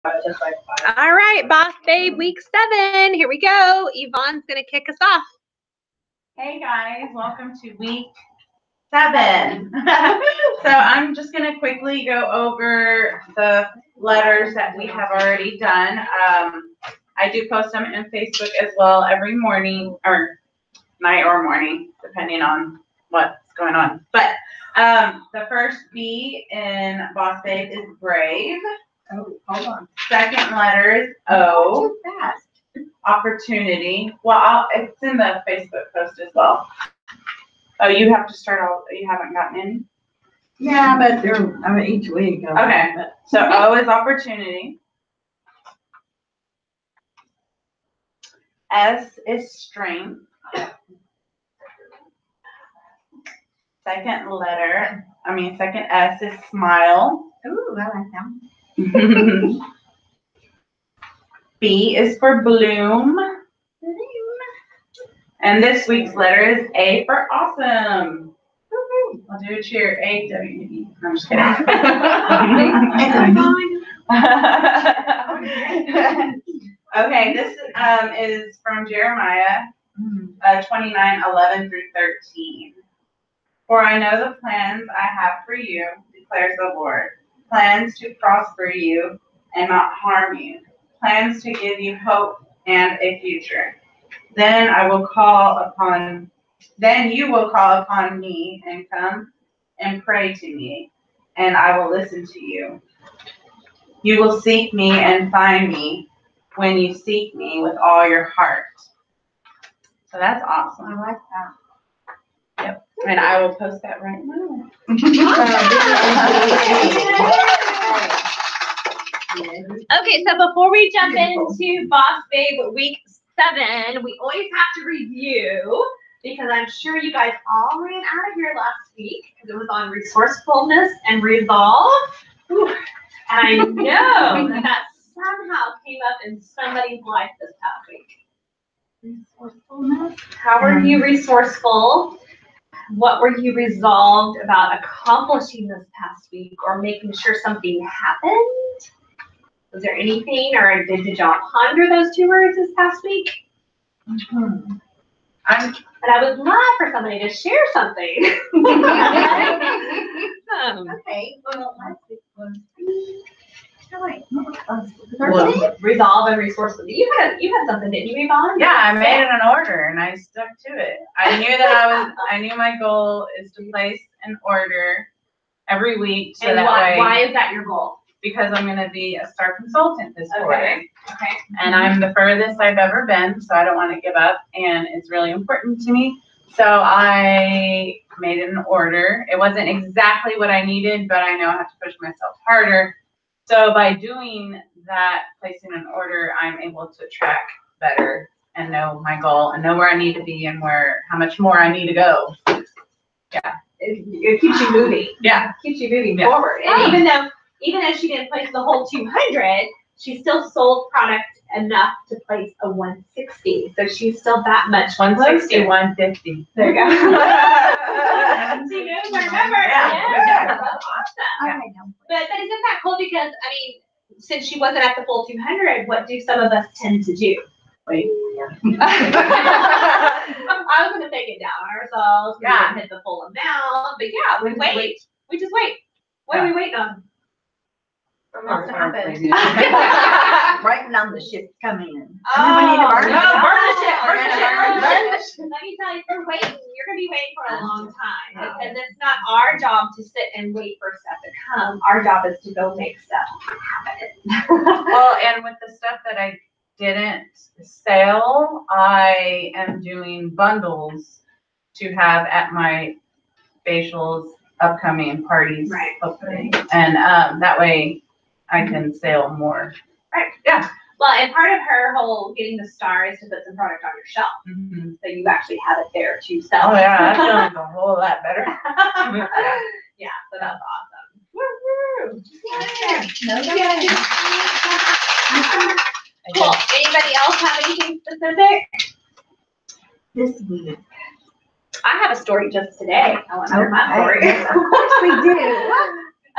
All right, Boss Babe, week 7. Here we go. Yvonne's going to kick us off. Hey guys, welcome to week 7. So I'm just going to quickly go over the letters that we have already done. I do post them in Facebook as well every morning, or night or morning, depending on what's going on. But the first B in Boss Babe is brave. Oh, hold on. Second letter is O. Too fast. Opportunity. Well, it's in the Facebook post as well. Oh, you have to start all. You haven't gotten any. Yeah, but they're each week. Okay. So O is opportunity. S is strength. Second S is smile. Ooh, I like that one. B is for bloom. And this week's letter is A for awesome. I'll do a cheer. A-W-E. I'm just kidding. Okay, this is from Jeremiah 29:11 through 13. For I know the plans I have for you, declares the Lord. Plans to prosper you and not harm you. Plans to give you hope and a future. Then you will call upon me and come and pray to me, and I will listen to you. You will seek me and find me when you seek me with all your heart. So that's awesome. I like that. Yep. And I will post that right now. Okay, so before we jump into Boss Babe week 7, we always have to review, because I'm sure you guys all ran out of here last week because it was on resourcefulness and resolve. Whew. And I know that somehow came up in somebody's life this past week. Resourcefulness. How were you resourceful? What were you resolved about accomplishing this past week, or making sure something happened? Was there anything, or did y'all ponder those 2 words this past week? Mm-hmm. And I would love for somebody to share something. Okay, well, last week was resolve and resourceful. You had something, didn't you, Yvonne? Yeah, I made an order and I stuck to it. I knew my goal is to place an order every week. So and that why is that your goal? Because I'm going to be a star consultant this quarter. Okay. And I'm the furthest I've ever been, so I don't want to give up, and it's really important to me. So I made an order. It wasn't exactly what I needed, but I know I have to push myself harder. So by doing that, placing an order, I'm able to track better and know my goal and know where I need to be and how much more I need to go. Yeah. It keeps you moving. Yeah. It keeps you moving forward. And even though she didn't place the whole 200, she still sold product enough to place a 160. So she's still that much. 160, 150. There you go. She knows her number. Yeah. That's awesome. I know. But isn't that cool? Because, I mean, since she wasn't at the full 200, what do some of us tend to do? Wait. I was going to take it down ourselves. We didn't hit the full amount. But yeah, we wait. We just wait. What are we waiting on? What's to happen? Writing on the ship coming in. Oh, We need to burn burn the ship. Let me tell you, you're going to be waiting for a long time, because it's not our job to sit and wait for stuff to come. Our job is to go make stuff happen. Well, and with the stuff that I didn't sell, I am doing bundles to have at my facials, upcoming parties, hopefully. And that way I can sell more. Right. Yeah. Well, and part of her whole getting the star is to put some product on your shelf. Mm-hmm. So you actually have it there to sell. Oh, yeah. That feels a whole lot better. Yeah, so that's awesome. Woo-hoo. Cool. Anybody else have anything specific? This week. I have a story just today. I want to hear my story. Of course we do.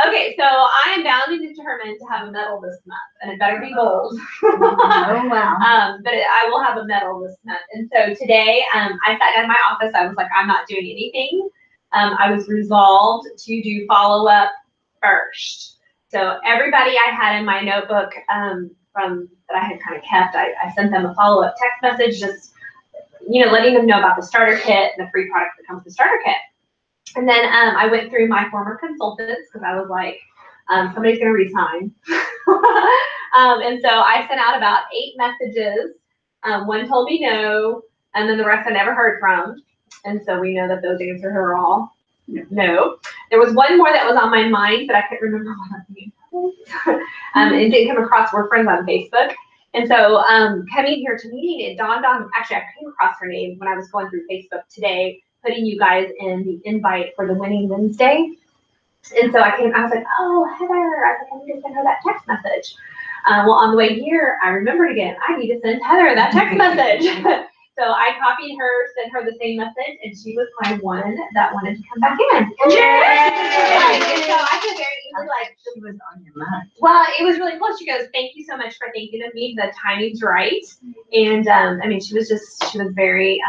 Okay, so I am bound and determined to have a medal this month, and it better be gold. Oh, wow. But I will have a medal this month. And so today, I sat down in my office. I was like, I'm not doing anything. I was resolved to do follow-up first. So everybody I had in my notebook from that I had kind of kept, I sent them a follow-up text message, just letting them know about the starter kit and the free product that comes with the starter kit. And then I went through my former consultants because I was like, somebody's going to resign. And so I sent out about 8 messages. One told me no, and then the rest I never heard from. And so we know that those answers are all no. There was one more that was on my mind, but I couldn't remember what her name was. It didn't come across. We're friends on Facebook. And so coming here to meeting, it dawned on, actually I came across her name when I was going through Facebook today, putting you guys in the invite for the Winning Wednesday. And so I was like, oh, Heather, I need to send her that text message. Well, on the way here, I remembered again, I need to send Heather that text message. So I copied her, sent her the same message, and she was my one that wanted to come back in. And so I could very easily She was on your mind. well, it was really cool. She goes, thank you so much for thinking of me. The timing's right. And she was very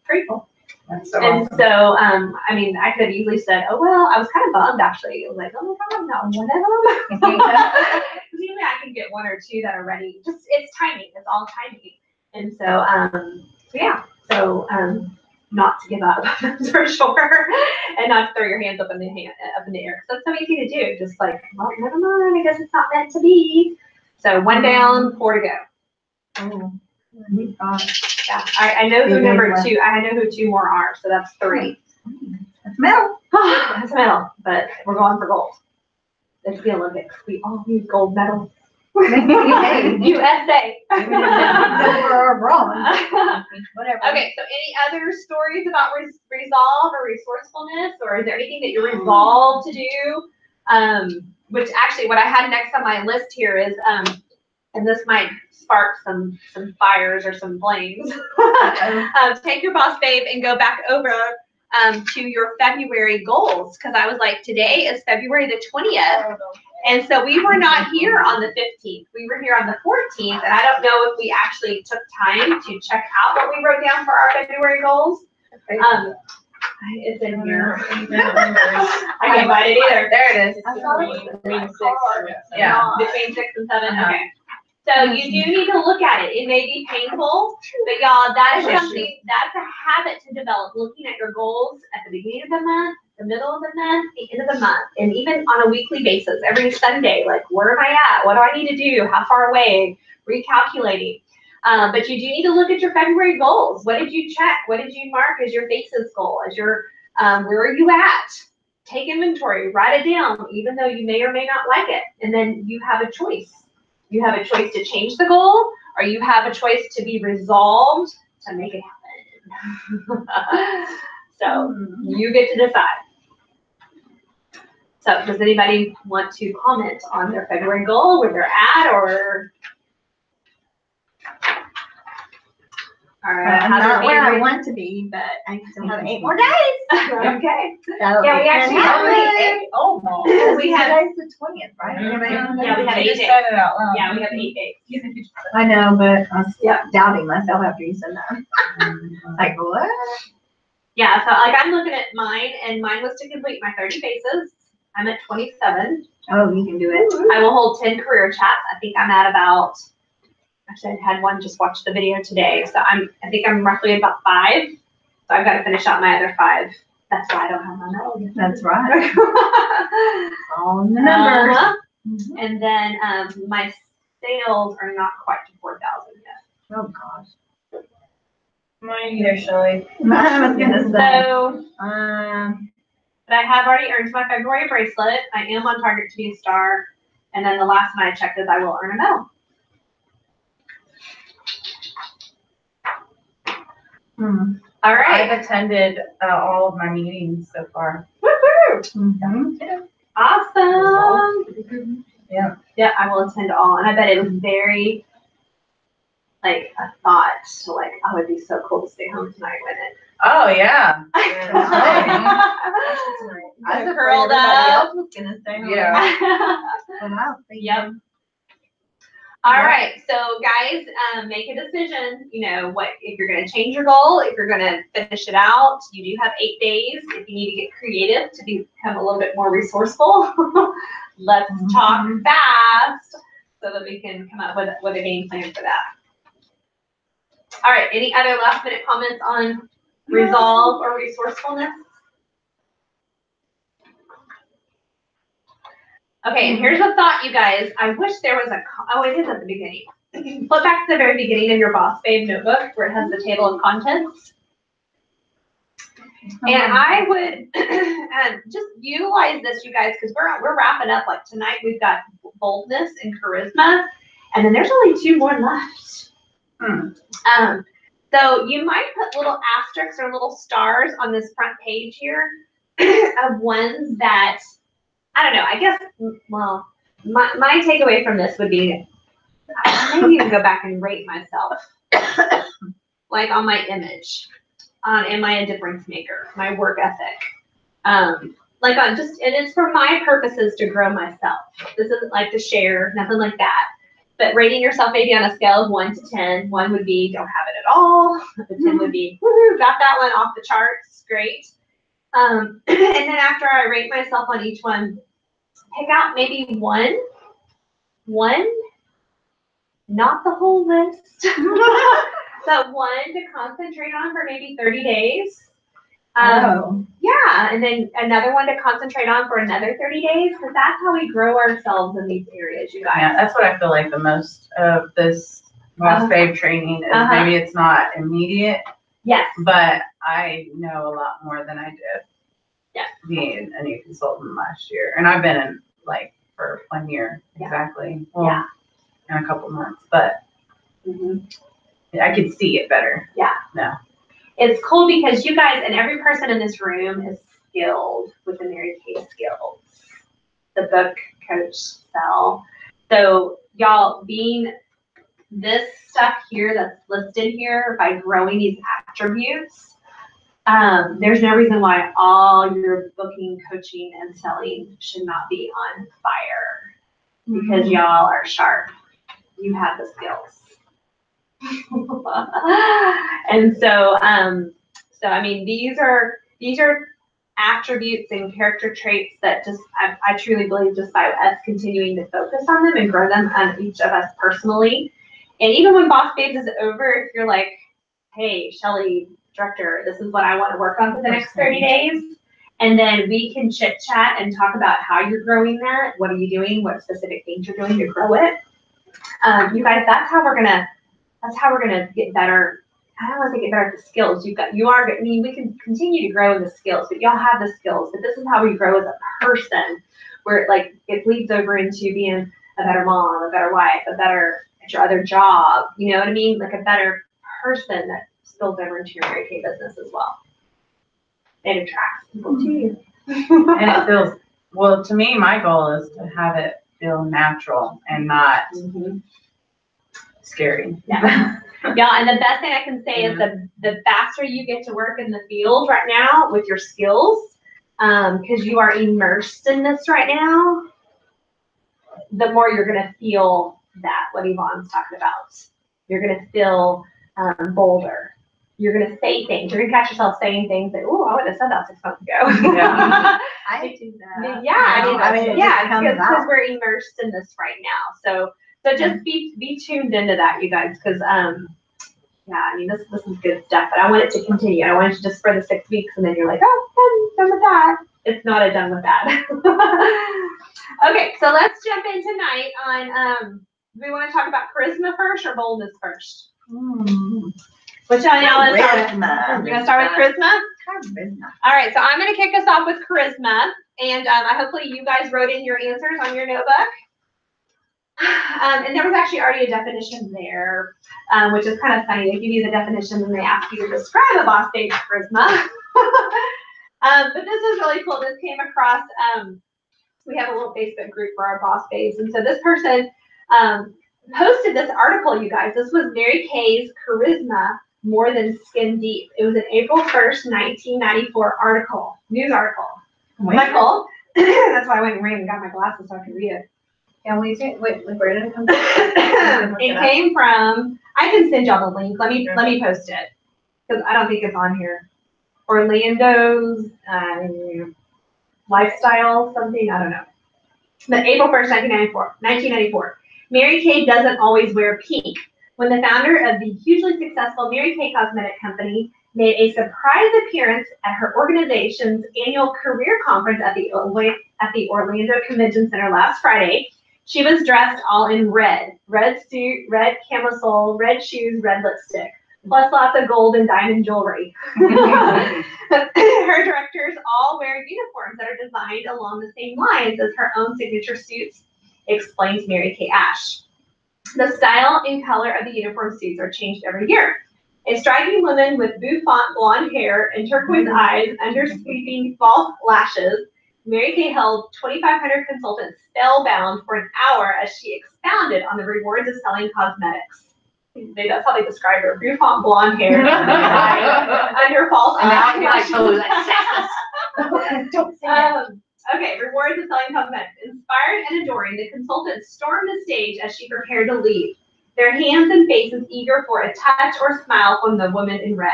grateful. That's so And awesome. so, I could have easily said, oh, well, I was kind of bummed actually. I was like, oh my God, I'm not one of them. Usually I can get 1 or 2 that are ready. Just, it's timing. It's all timing. And so, not to give up for sure, and not to throw your hands up in the air, because that's so easy to do. Just like, well, never mind. I guess it's not meant to be. So 1 down, 4 to go. Oh, Yeah, I know who number 2. I know who 2 more are. So that's 3. that's medal. That's a medal, but we're going for gold. It's the Olympics. We all need gold medals. Hey, USA. silver or bronze, whatever. Okay, so any other stories about resolve or resourcefulness, or is there anything that you're resolved to do? Which actually, what I had next on my list here is, and this might spark some fires or some flames. Take your boss babe and go back over to your February goals, because I was like, today is February the 20th. And so we were not here on the 15th. We were here on the 14th, and I don't know if we actually took time to check out what we wrote down for our February goals. It's in here. I can't find it either. There it is. I thought it was Between 6, Yeah, between 6 and 7. Uh-huh. Okay. So you do need to look at it. It may be painful, but y'all, that is something, that's a habit to develop, looking at your goals at the beginning of the month, the middle of the month, the end of the month, and even on a weekly basis, every Sunday, like, where am I at? What do I need to do? How far away? Recalculating. But you do need to look at your February goals. What did you check? What did you mark as your basis goal? As your, where are you at? Take inventory, write it down, even though you may or may not like it. And then you have a choice. You have a choice to change the goal, or you have a choice to be resolved to make it happen. So you get to decide. So does anybody want to comment on their February goal, where they're at, or? All right. I'm not where I want to be, but I still have 8 more days. Okay. So Yeah, we it actually can have happen. 8. Oh, no. We have- Today's the 20th, right? Yeah, we have 8 Just days. said it out loud. Yeah, we have 8 days. I know, but I was doubting myself after you said that. Like, what? Yeah, so like I'm looking at mine, and mine was to complete my 30 faces. I'm at 27. Oh, you can do it. I will hold 10 career chats. I think I'm at about, actually I had one just watch the video today. So I think I'm roughly about 5. So I've got to finish out my other 5. That's why I don't have my medal yet. That's right. All in the numbers. Uh-huh. Mhm. And then my sales are not quite to 4,000 yet. Oh, gosh. Mine either, Shelley. I was gonna say. So, but I have already earned my February bracelet. I am on target to be a star. And then the last one I checked is I will earn a medal. All right. I've attended all of my meetings so far. Woohoo! Mhm. Awesome. Yeah. Yeah, I will attend all. And I bet it was very, like a thought to like, oh, it'd be so cool to stay home tonight with it. Oh, yeah. I was curled afraid everybody up. else was gonna stay home. Yeah. But I was thinking, Yep. All right, so guys, make a decision. You know what? If you're going to change your goal, if you're going to finish it out, you do have 8 days. If you need to get creative to become a little bit more resourceful, let's talk fast so that we can come up with a game plan for that. All right. Any other last minute comments on resolve or resourcefulness? Okay, and here's a thought, you guys. I wish there was oh, it is at the beginning. Flip back to the very beginning of your Boss Babe notebook where it has the table of contents. And I would just utilize this, you guys, because we're wrapping up. Like tonight, we've got boldness and charisma, and then there's only 2 more left. So you might put little asterisks or little stars on this front page here of ones that, I don't know, I guess, well, my takeaway from this would be, I maybe even go back and rate myself, like on my image, on am I a difference maker, my work ethic, like on just, and it's for my purposes to grow myself. This isn't like to share, nothing like that. But rating yourself maybe on a scale of 1 to 10, 1 would be don't have it at all, the 10 would be woohoo, got that one off the charts, great. And then after I rate myself on each one, pick out maybe one, not the whole list, but 1 to concentrate on for maybe 30 days. Yeah, and then another one to concentrate on for another 30 days, because that's how we grow ourselves in these areas, you guys. Yeah, that's what I feel like the most of this Boss Babe training is. Maybe it's not immediate. Yes. But I know a lot more than I did. Yeah. Being a new consultant last year. And I've been in like for 1 year exactly. Well, yeah. In a couple months, but I could see it better. Yeah. No. It's cool because you guys and every person in this room is skilled with the Mary Kay skills, the book coach cell. So y'all, being this stuff here that's listed here, by growing these attributes, there's no reason why all your booking, coaching, and selling should not be on fire, because y'all are sharp. You have the skills. And so, so I mean, these are attributes and character traits that just, I truly believe just by us continuing to focus on them and grow them on each of us personally. And even when Boss Babes is over, if you're like, hey, Shelly, director, this is what I want to work on for the next 30 days. And then we can chit chat and talk about how you're growing that. What are you doing? What specific things you're doing to grow it? You guys, that's how we're gonna get better. I don't want to say get better at the skills. I mean, we can continue to grow in the skills, but y'all have the skills. But this is how we grow as a person, where it bleeds over into being a better mom, a better wife, a better at your other job. You know what I mean? Like a better person that spills over into your Mary Kay business as well. It attracts people to you. And it feels, well, to me, my goal is to have it feel natural and not scary. Yeah. Yeah, and the best thing I can say is the faster you get to work in the field right now with your skills, because you are immersed in this right now, the more you're going to feel that, what Yvonne's talking about. You're going to feel bolder. You're going to say things. You're going to catch yourself saying things that, oh, I would have said that 6 months ago. Yeah. I do that. Yeah, because we're immersed in this right now. So just be tuned into that, you guys, because yeah, I mean this is good stuff. But I want it to continue. I want it to just for the 6 weeks, and then you're like, oh, I'm done with that. It's not a done with that. Okay, so let's jump in tonight on. Do we want to talk about charisma first or boldness first? Which one y'all want to start with? We're gonna start with charisma. All right, so I'm gonna kick us off with charisma, and hopefully you guys wrote in your answers on your notebook. And there was actually already a definition there, which is kind of funny. They give you the definition and they ask you to describe a Boss Babe charisma. But this is really cool. This came across. We have a little Facebook group for our Boss Babes, and so this person posted this article, you guys. This was Mary Kay's Charisma More Than Skin Deep. It was an April 1st, 1994 article, news article. Michael, that's why I went and ran and got my glasses so I could read it. Can we see, wait, where did it come from? It came from, I can send y'all the link. Let me post it. Because I don't think it's on here. Orlando's lifestyle something, I don't know. But April 1st, 1994. Mary Kay doesn't always wear pink. When the founder of the hugely successful Mary Kay Cosmetic Company made a surprise appearance at her organization's annual career conference at the Orlando Convention Center last Friday, she was dressed all in red. Red suit, red camisole, red shoes, red lipstick, plus lots of gold and diamond jewelry. Her directors all wear uniforms that are designed along the same lines as her own signature suits, explains Mary Kay Ash. The style and color of the uniform suits are changed every year. A striking woman with bouffant blonde hair and turquoise eyes under sweeping false lashes, Mary Kay held 2,500 consultants spellbound for an hour as she expounded on the rewards of selling cosmetics. That's how they describe her. Bouffant blonde hair under false lashes. Don't say that. Okay, rewards of selling cosmetics. Inspired and adoring, the consultants stormed the stage as she prepared to leave, their hands and faces eager for a touch or smile from the woman in red.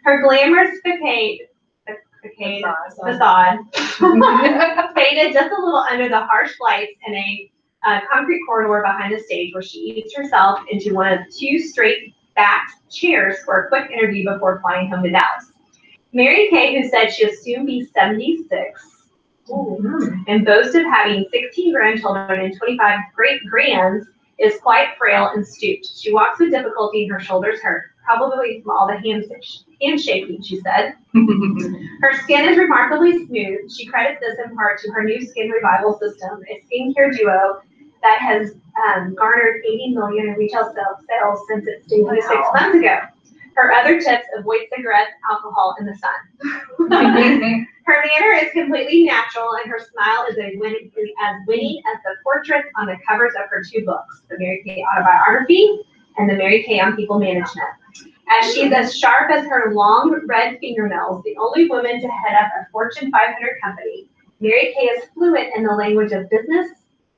Her glamorous facade faded just a little under the harsh lights in a concrete corridor behind the stage, where she eased herself into one of two straight-backed chairs for a quick interview before flying home to Dallas. Mary Kay, who said she'll soon be 76, and boasted having 16 grandchildren and 25 great-grands, is quite frail and stooped. She walks with difficulty and her shoulders hurt, probably from all the handshaking, she said. Her skin is remarkably smooth. She credits this in part to her new Skin Revival system, a skincare duo that has garnered 80 million in retail sales since its debut 6 months ago. Her other tips: avoid cigarettes, alcohol, and the sun. Her manner is completely natural, and her smile is as winning as the portraits on the covers of her 2 books, The Mary Kay Autobiography and The Mary Kay on People Management. As she's as sharp as her long red fingernails, the only woman to head up a Fortune 500 company, Mary Kay is fluent in the language of business,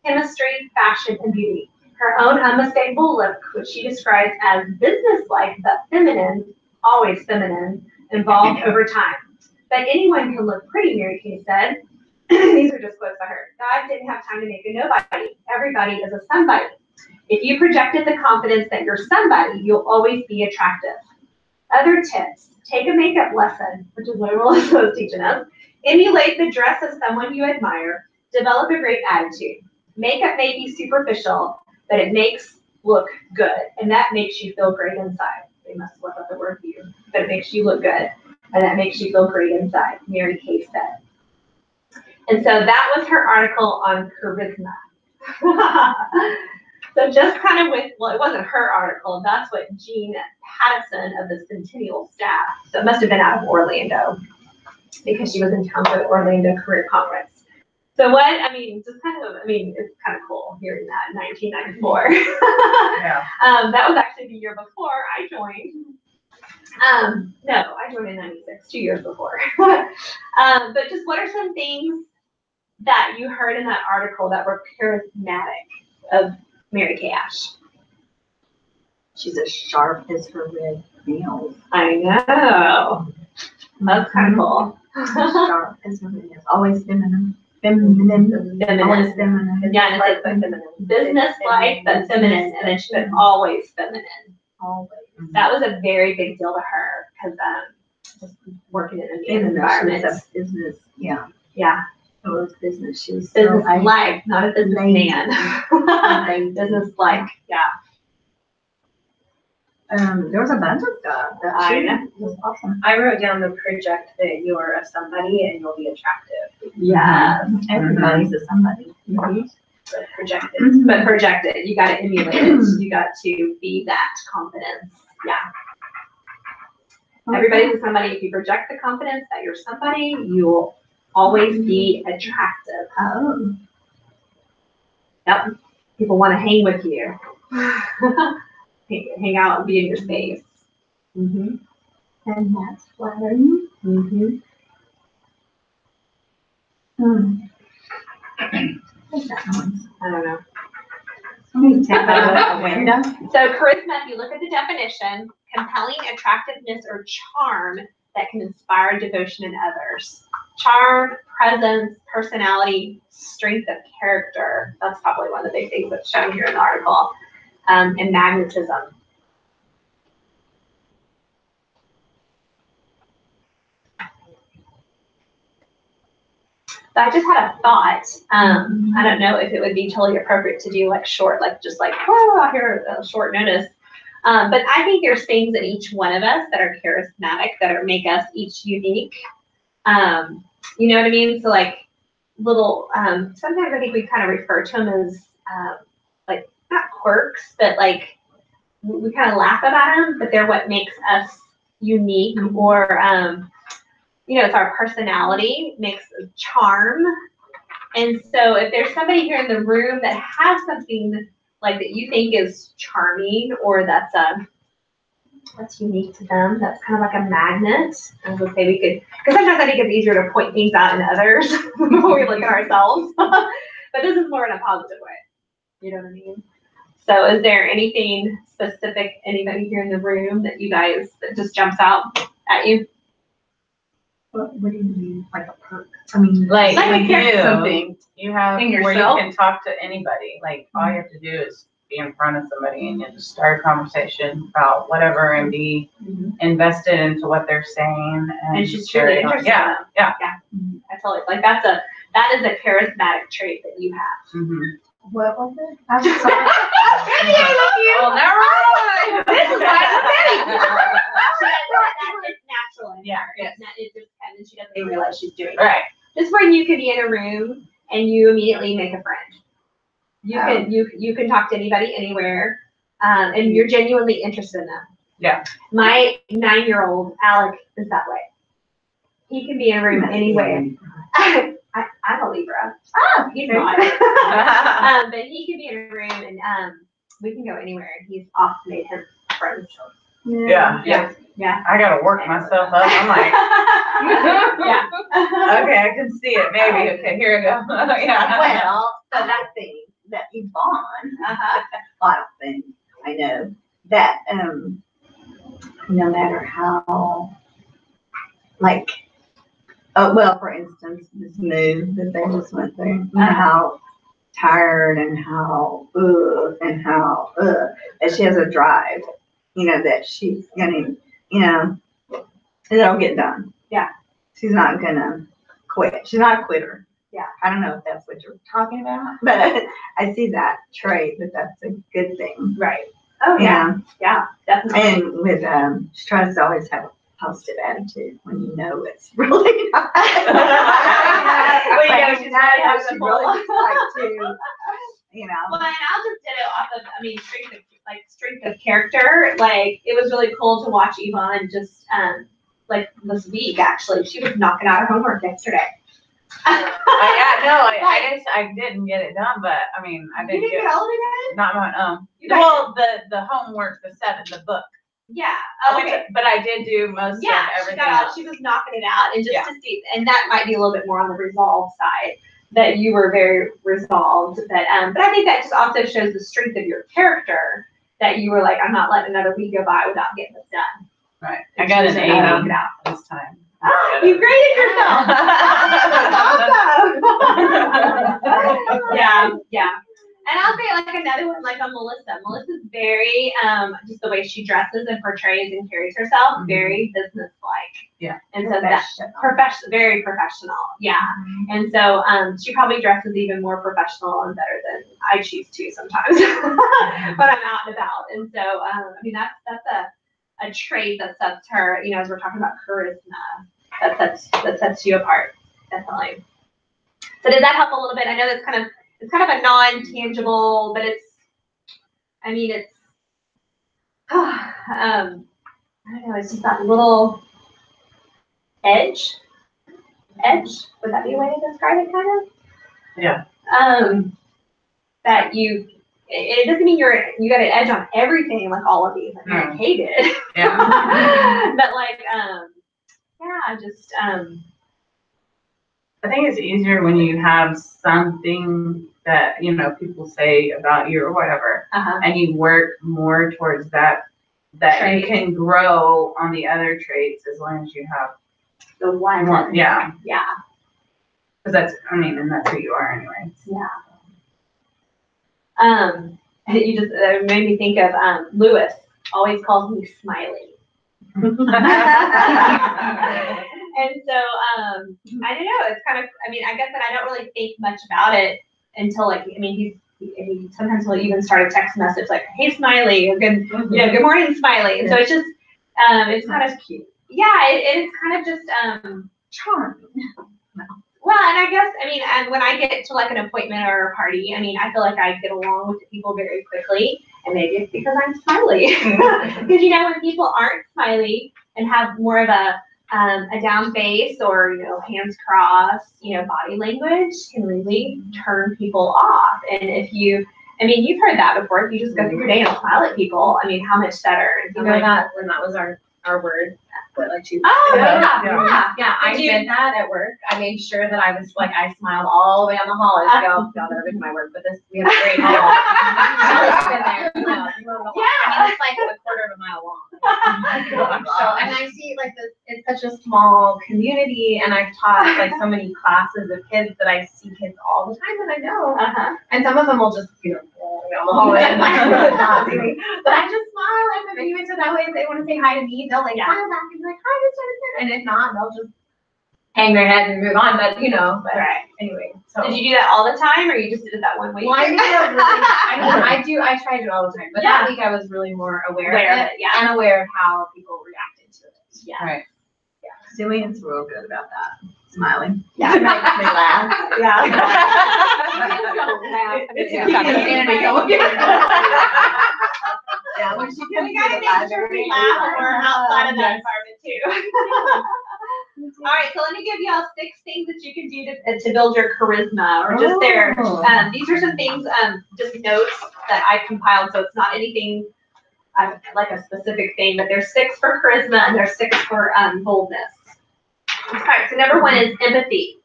chemistry, fashion, and beauty. Her own unmistakable look, which she describes as business-like but feminine, always feminine, evolved over time. But anyone can look pretty, Mary Kay said. These are just quotes by her. God didn't have time to make a nobody. Everybody is a somebody. If you projected the confidence that you're somebody, you'll always be attractive. Other tips: take a makeup lesson, which is what Melissa was teaching us. Emulate the dress of someone you admire. Develop a great attitude. Makeup may be superficial, but it makes look good, and that makes you feel great inside. They must look up the word for you, but it makes you look good, and that makes you feel great inside, Mary Kay said. And so that was her article on charisma. So just kind of well, it wasn't her article. That's what Jean Pattison of the Centennial staff. So it must have been out of Orlando, because she was in town for the Orlando Career Conference. So it's kind of cool hearing that in 1994. Yeah. That was actually the year before I joined. No, I joined in 96, 2 years before. But just what are some things that you heard in that article that were charismatic of Mary Kay Ash? She's as sharp as her red nails. I know. That's kind of cool. Sharp as her red nails. Always feminine. Feminine. Always feminine. Yeah, and it says feminine. Business-like, but feminine. And then she said always feminine. Always. That was a very big deal to her, because just working in an environment. Business, yeah. Yeah. It was business. She was Business-like, not a businessman. Business-like, yeah. There was a bunch of stuff that I know. was awesome. I wrote down the project that you're a somebody and you'll be attractive. Yeah. Everybody's a somebody. But projected. But projected. You got to emulate it. You got to be that confidence. Yeah. Everybody's a somebody. If you project the confidence that you're somebody, you'll always be attractive. Oh. Yep. People want to hang with you. hang out and be in your space. Mm-hmm. And that's flattering. Mm-hmm. What's that noise? I don't know. Somebody tap out a window. So charisma, if you look at the definition, compelling attractiveness or charm that can inspire devotion in others. Charm, presence, personality, strength of character. That's probably one of the big things that's shown here in the article. And magnetism. So I just had a thought. I don't know if it would be totally appropriate to do like short, like just like, oh, here a short notice. But I think there's things in each one of us that are charismatic, that make us each unique. You know what I mean? So like little, sometimes I think we kind of refer to them as like not quirks, but like we kind of laugh about them, but they're what makes us unique, or you know, it's our personality, makes a charm. And so if there's somebody here in the room that has something like that you think is charming, or that's unique to them, that's kind of like a magnet. I would say we could, because sometimes I think it's easier to point things out in others when we look at ourselves. But this is more in a positive way. You know what I mean? So is there anything specific, anybody here in the room that you guys, that just jumps out at you? What do you mean, like a perk? I mean, Like Like with a you, something. you have in where you yourself? can talk to anybody. Like all you have to do is be in front of somebody and you just start a conversation about whatever and be invested into what they're saying. And she's truly interested. Yeah, yeah. I totally, like that is a charismatic trait that you have. Mm-hmm. What was it? I'm sorry. Well, never mind. This is why I'm It's natural. In Yeah, her. yes. It just kind of, she doesn't even realize she's doing it. Right. This is when you could be in a room and you immediately make a friend. You can talk to anybody, anywhere, and you're genuinely interested in them. Yeah. My 9-year-old Alec is that way. He can be in a room anywhere. I'm a Libra. Oh, he's not. But he can be in a room and we can go anywhere, and he's off made him friends. Yeah. Yeah. I gotta work myself up. I'm like, yeah. okay, I can see it. Maybe. Okay, here we go. Yeah. Well, so that thing that Yvonne, I don't think I know that no matter how, like, oh well, for instance, this move that they just went through, how tired and how that she has a drive, you know, that she's gonna, you know, it'll get done. Yeah. She's not gonna quit. She's not a quitter. Yeah. I don't know if that's what you're talking about, but I see that trait, that that's a good thing. Right. Oh yeah. Yeah, definitely. And with she tries to always have a positive attitude when you know it's really not. Well, you know, she's not really how having she a full- really just like to, you know. Well, and I'll just ditto off of, strength of character. Like, it was really cool to watch Yvonne just, like, this week, actually. She was knocking out her homework yesterday. I didn't get it done, but I mean, I You didn't didn't get get all of it in? not my You guys- well, the homework, the book. Yeah. But I did do most of Yeah, she everything got out, else. she was knocking it out, and just Yeah. to see, and that might be a little bit more on the resolve side, that you were very resolved, but I think that just also shows the strength of your character, that you were like, I'm not letting another week go by without getting this done. Right. I got an She was gonna knock 80 it out. this time. Oh, you graded yourself. Awesome. Yeah. And I'll say like another one, like on Melissa. Melissa's very, just the way she dresses and portrays and carries herself, very business-like. Yeah. And so that's very professional. Yeah. And so, she probably dresses even more professional and better than I choose to sometimes when I'm out and about. And so, I mean, that's a trait that sets her, you know, as we're talking about charisma, that sets you apart, definitely. So does that help a little bit? I know it's kind of a non-tangible, but it's, I mean, it's, I don't know, it's just that little edge. Would that be a way to describe it, kind of? Yeah. That you, it doesn't mean you got an edge on everything like all of these. Like, I hate it. Yeah. But like, yeah, just I think it's easier when you have something that, you know, people say about you or whatever, and you work more towards that Trait. you can grow on the other traits as long as you have the one. Yeah. Yeah. Because that's, I mean, and that's who you are anyway. Yeah. You just made me think of Lewis always calls me Smiley. And so, I don't know, it's kind of, I mean, I guess that I don't really think much about it until like, I mean, sometimes he'll even start a text message like, hey, Smiley, or good, you know, good morning, Smiley. And so it's just, it's kind of cute. Yeah, it's kind of just, Charming. well, and I guess, I mean, and when I get to like an appointment or a party, I mean, I feel like I get along with the people very quickly, and maybe it's because I'm smiley. Because, you know, when people aren't smiley and have more of a down face or, you know, hands crossed, you know, body language can really turn people off. And if you, I mean, you've heard that before, if you just go through your day and smile at people, I mean, how much better. And You know that when that was our word, what, like 2 Oh, Yeah. yeah. I Did you- did that at work. I made sure that I was like, I smiled all the way down the hall. I was like, oh, y'all never been to my work, but we have a great hall. I've been there. You know, you know the hall. I mean, it's like a quarter of a mile long. So, and I see like this, it's such a small community, and I've taught like so many classes of kids that I see kids all the time that I know. And some of them will just, you know, go down the hallway and like, not see me. But I just smile at them, and even so that way if they want to say hi to me, they'll like smile back and be like, hi, Miss Jennifer. And if not, they'll just hang their heads and move on. But you know, but Right. anyway. So Did you do that all the time, or you just did it that one week? well, I think I was really, I try to do it all the time. But Yeah. that week I was really more aware Aware of of it, it, yeah. and aware of how people reacted to it. Yeah. Right. Julian's real good about that. Smiling. Yeah. Makes me laugh. Yeah, when she comes We to gotta the make sure we laugh when we're outside of that environment too. All right, so let me give y'all 6 things that you can do to build your charisma, or just there. These are some things, just notes that I compiled, so it's not anything like a specific thing, but there's 6 for charisma and there's 6 for boldness. All right, so number 1 is empathy.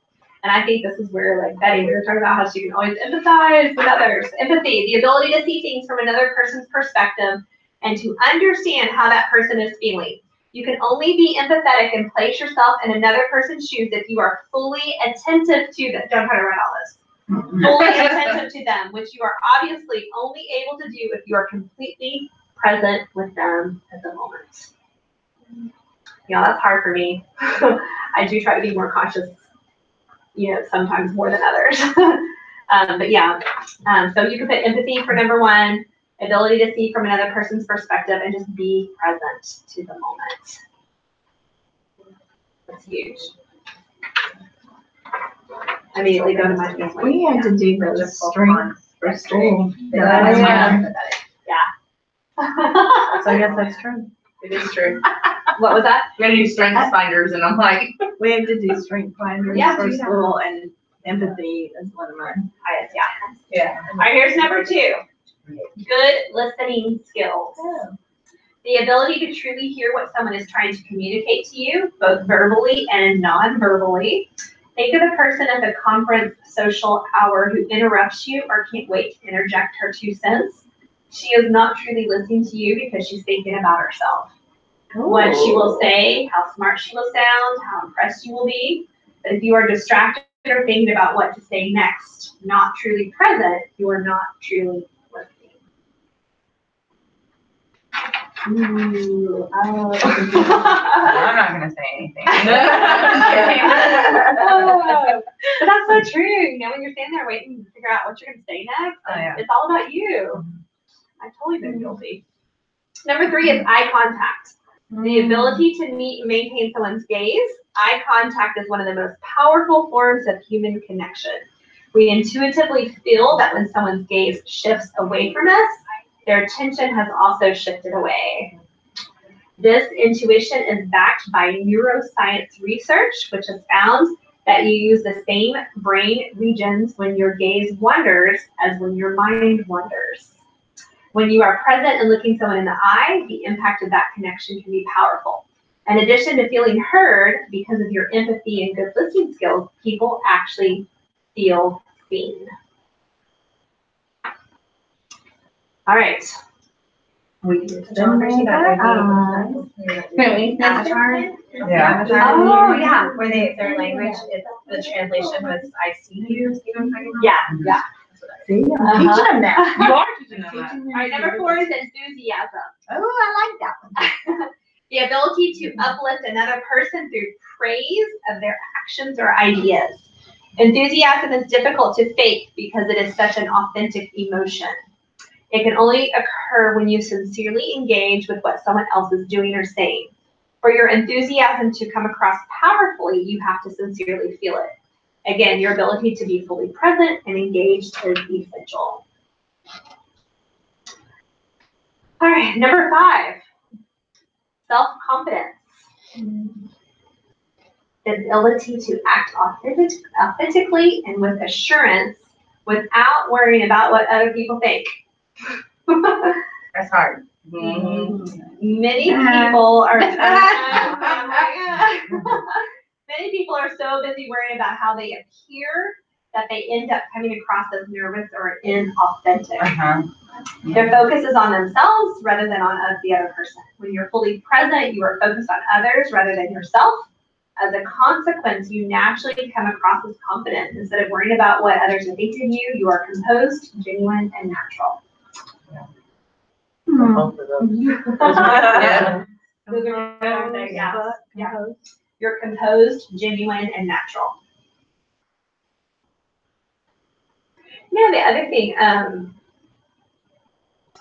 And I think this is where, like Betty, we were talking about how she can always empathize with others. Empathy, the ability to see things from another person's perspective and to understand how that person is feeling. You can only be empathetic and place yourself in another person's shoes if you are fully attentive to them. Don't try to write all this. Fully attentive to them, which you are obviously only able to do if you are completely present with them at the moment. You know, that's hard for me. I do try to be more conscious, you know, sometimes more than others. But yeah, so you can put empathy for number 1, ability to see from another person's perspective, and just be present to the moment. That's huge. I immediately go to my family. We had to do those strengths for school. Yeah. So I guess that's true. It is true. What was that? We had to do strength finders, and I'm like, We had to do strength finders Yeah, for do that. school, and empathy is one of mine. yeah. All right, here's number 2. Good listening skills. The ability to truly hear what someone is trying to communicate to you, both verbally and non-verbally. Think of the person at the conference social hour who interrupts you or can't wait to interject her 2 cents. She is not truly listening to you because she's thinking about herself. What she will say, how smart she will sound, how impressed you will be. But if you are distracted or thinking about what to say next, not truly present, you are not truly listening. Ooh, I'm not gonna say anything. But that's so true. You know, when you're standing there waiting to figure out what you're going to say next, Oh, yeah. it's all about you. I've totally been guilty. Number 3 is eye contact. The ability to meet and maintain someone's gaze. Eye contact is one of the most powerful forms of human connection. We intuitively feel that when someone's gaze shifts away from us, their attention has also shifted away. This intuition is backed by neuroscience research, which has found that you use the same brain regions when your gaze wanders as when your mind wanders. When you are present and looking someone in the eye, the impact of that connection can be powerful. In addition to feeling heard, because of your empathy and good listening skills, people actually feel seen. All right. We did. Avatar. Yeah. Oh, yeah. Where their language, the translation was "I see you." See what I'm talking about? Yeah, yeah. See, I'm Uh-huh. teaching them now. You are teaching them them. All right, number 4 is enthusiasm. Oh, I like that one. The ability to uplift another person through praise of their actions or ideas. Enthusiasm is difficult to fake because it is such an authentic emotion. It can only occur when you sincerely engage with what someone else is doing or saying. For your enthusiasm to come across powerfully, you have to sincerely feel it. Again, your ability to be fully present and engaged is essential. All right, number 5, self-confidence. The ability to act authentically and with assurance without worrying about what other people think. That's hard. Many people are many people are so busy worrying about how they appear that they end up coming across as nervous or inauthentic. Their focus is on themselves rather than on the other person. When you're fully present, you are focused on others rather than yourself. As a consequence, you naturally come across as confident. Instead of worrying about what others are thinking of you, you are composed, genuine, and natural. Both of those. Yeah. Those are good. Yeah. You're composed, genuine, and natural. Yeah, the other thing, I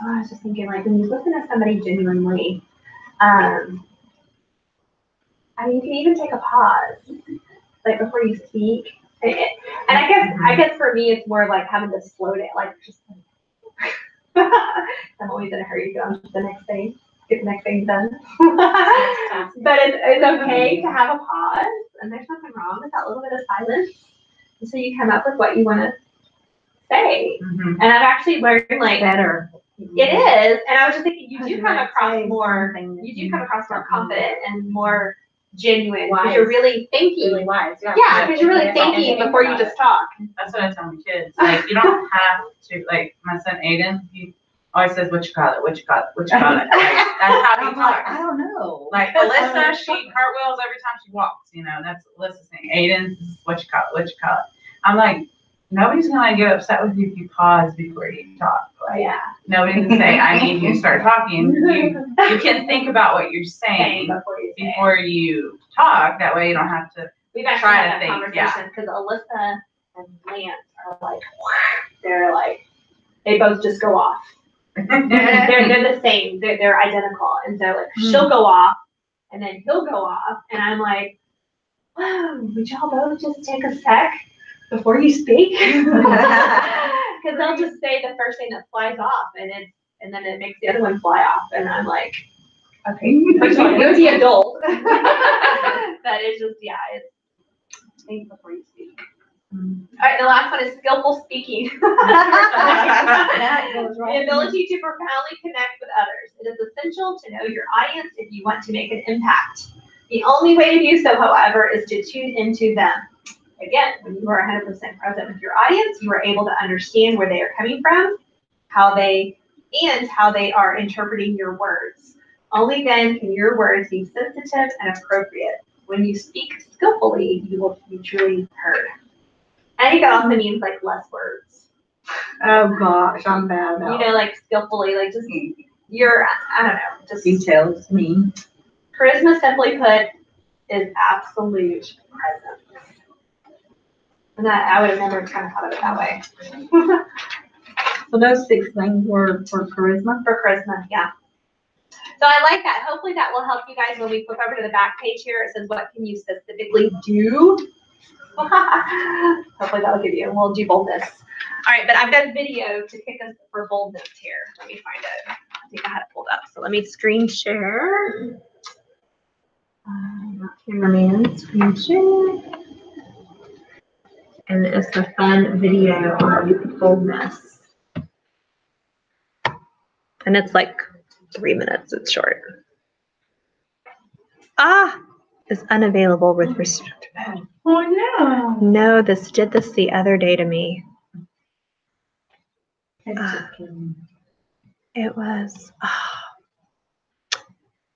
was just thinking, like, when you listen to somebody genuinely, I mean, you can even take a pause, like, before you speak. And I guess for me, it's more like having to slow down, like, just, I'm always in a hurry to get on to the next thing, get the next thing done. But it's okay to have a pause, and there's nothing wrong with that little bit of silence. And so you come up with what you want to say. And I've actually learned, like, Better. it is, and I was just thinking, you do come across more confident and more genuine, because you're really thinking. Really wise. Yeah, because you're really thinking before you just talk. That's what I tell my kids. Like, you don't have to, like, my son Aiden, he always says, what you call it, what you call it, what you call it. Like, that's how he I'm like, I talks. don't know. Like, Alyssa, she cartwheels every time she walks, you know, that's Alyssa's thing. Aiden's, what you call it, what you call it. I'm like, nobody's gonna get upset with you if you pause before you talk. Like, Yeah. nobody's gonna say, I need you to start talking. You can think about what you're saying before you talk. That way you don't have to. We've actually Try had to that think, conversation, because Alyssa and Lance are like, they're like, they both just go off. They're the same. They're identical. And so, like, she'll go off, and then he'll go off, and I'm like, wow, would y'all both just take a sec before you speak? Because they'll just say the first thing that flies off, and then it makes the other one fly off, and I'm like, okay, first of all, you're the adult. But it's just, yeah, it's think before you speak. All right, the last one is skillful speaking. The ability to profoundly connect with others. It is essential to know your audience if you want to make an impact. The only way to do so, however, is to tune into them. Again, when you are 100% present with your audience, you are able to understand where they are coming from, how they are interpreting your words. Only then can your words be sensitive and appropriate. When you speak skillfully, you will be truly heard. I think that also means, like, less words. Oh gosh, I'm bad. You know, like, skillfully, like, just I don't know, just Details me. charisma, simply put, is absolute presence. And I would have never kind of thought of it that way. So those 6 things were for charisma? For charisma, yeah. So I like that. Hopefully that will help you guys when we flip over to the back page here. It says, what can you specifically do? Hopefully that will give you, and we'll do boldness. All right, but I've got a video to kick us for boldness here. Let me find it. I think I had it pulled up. So let me screen share. Not cameraman, screen share. And it's a fun video on boldness. And it's like 3 minutes. It's short. Ah, is unavailable with restricted mode. Oh, no. No, this did this the other day to me. It was,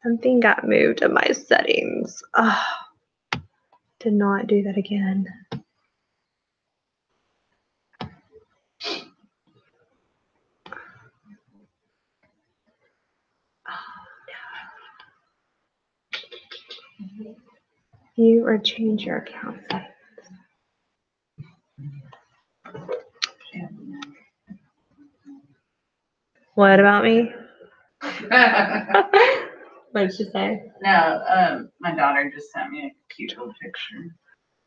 something got moved in my settings. Did not do that again. View or change your account settings. What about me? What did she say? No, my daughter just sent me a cute little picture.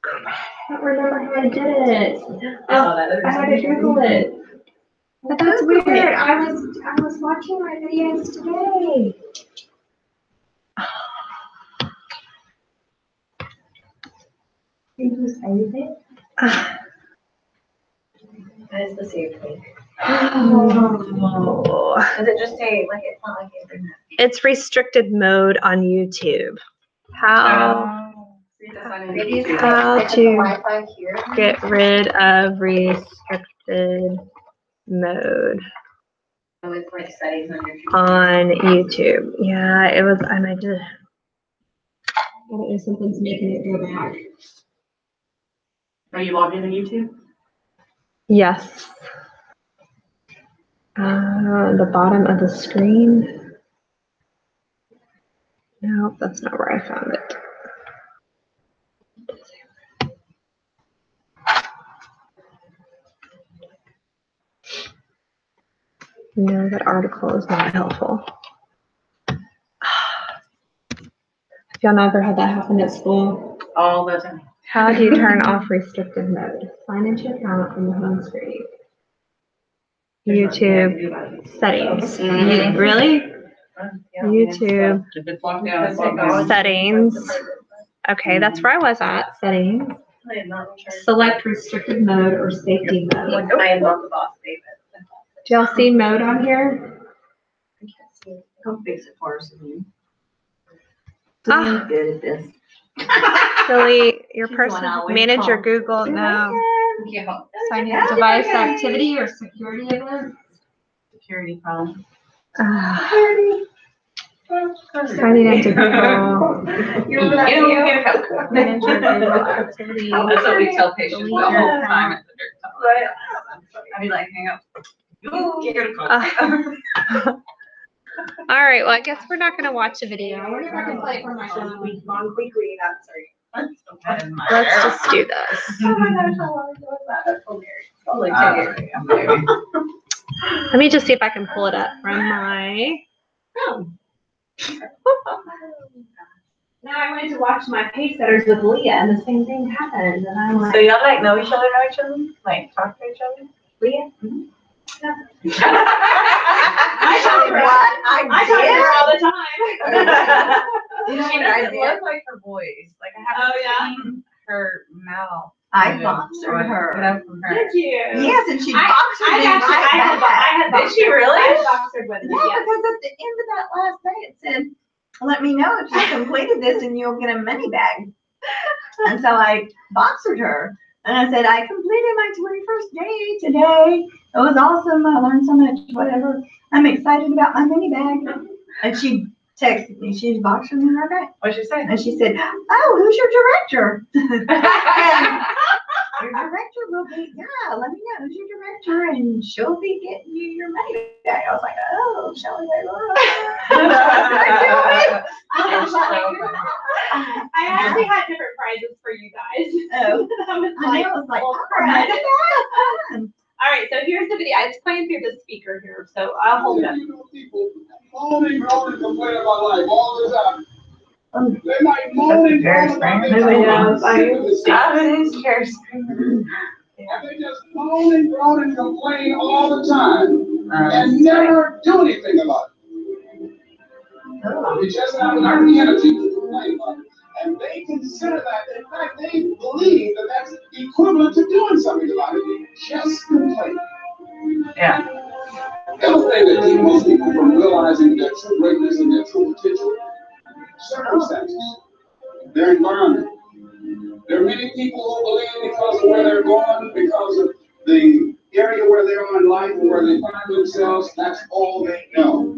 I don't remember how I did it. I saw that. I had to Google it. But that's weird. I was watching my videos today. Can you save it? That is the save link. Oh. Does it just say, like, it's not like internet? It's restricted mode on YouTube. How How It's to Wi-Fi here. get rid of restricted mode So it's like settings on your on YouTube? Yeah, it was. I might just. I don't know, something's making it go back. Are you logged into YouTube? Yes. The bottom of the screen. No, that's not where I found it. No, that article is not helpful. Have y'all ever had that happen at school? All the time. How do you turn off restricted mode? Sign into your account from the home screen. YouTube settings. Really? YouTube If it's locked down, it's locked down. settings. Okay, that's where I was at. Settings. I am not sure. Select restricted mode or safety mode. Like, I am not the boss, David. Do y'all see mode on here? I can't see it. Don't fix it for us. Ah. I'm good at this. Delete your She's person. going out with Manage your Paul. Google. No. Yeah. Sign in device activity or security event. Security problem. Signing into Google. Manage your Google activity. That's what we tell patients the Delete whole your time account. at the doctor. I'd be like, hang up. All right, well, I guess we're not going to watch a video. I wonder if I can play it for my phone. Let's just do this. Oh my gosh, how long ago was that? That's hilarious. Only 10 years. Let me just see if I can pull it up from my. Now I went to watch my pace setters with Leah, and the same thing happened. And I'm So like, y'all like know each other? Like talk to each other? Leah? I talk to her. I talk to her all the time. You know She what I doesn't did? look like her voice. Like I haven't seen her mouth. I boxed her. Did you? Yes, and she I- boxed me right back. Did she really? I had boxered with her, Yeah, yes. because at the end of that last day, it said, let me know if you completed this and you'll get a money bag. And so I boxered her. And I said, I completed my 21st day today. It was awesome. I learned so much, whatever. I'm excited about my money bag. And she texted me. She's boxing me right back. What'd she say? And she said, oh, who's your director? And your director will be, yeah, let me know who's your director, and she'll be getting you your money back. I was like, oh, Shelly I actually had different prizes for you guys. Oh, I was I like, know, it was like, well, oh, crap. look at that. All right, so here's the video. It's playing through the speaker here, so I'll hold it up. People moaning, groaning, complaining about life all the time. They're not moaning, groaning about their Nobody knows. And they just moan and groan and complain all the time and never do anything about it. They just have an energy to complain about it. And they consider that, in fact, they believe that that's equivalent to doing something about it. Just complain. Yeah. The other thing that keeps most people from realizing their true greatness and their true potential, circumstances, their environment. There are many people who believe because of where they're going, because of the area where they are in life and where they find themselves, that's all they know.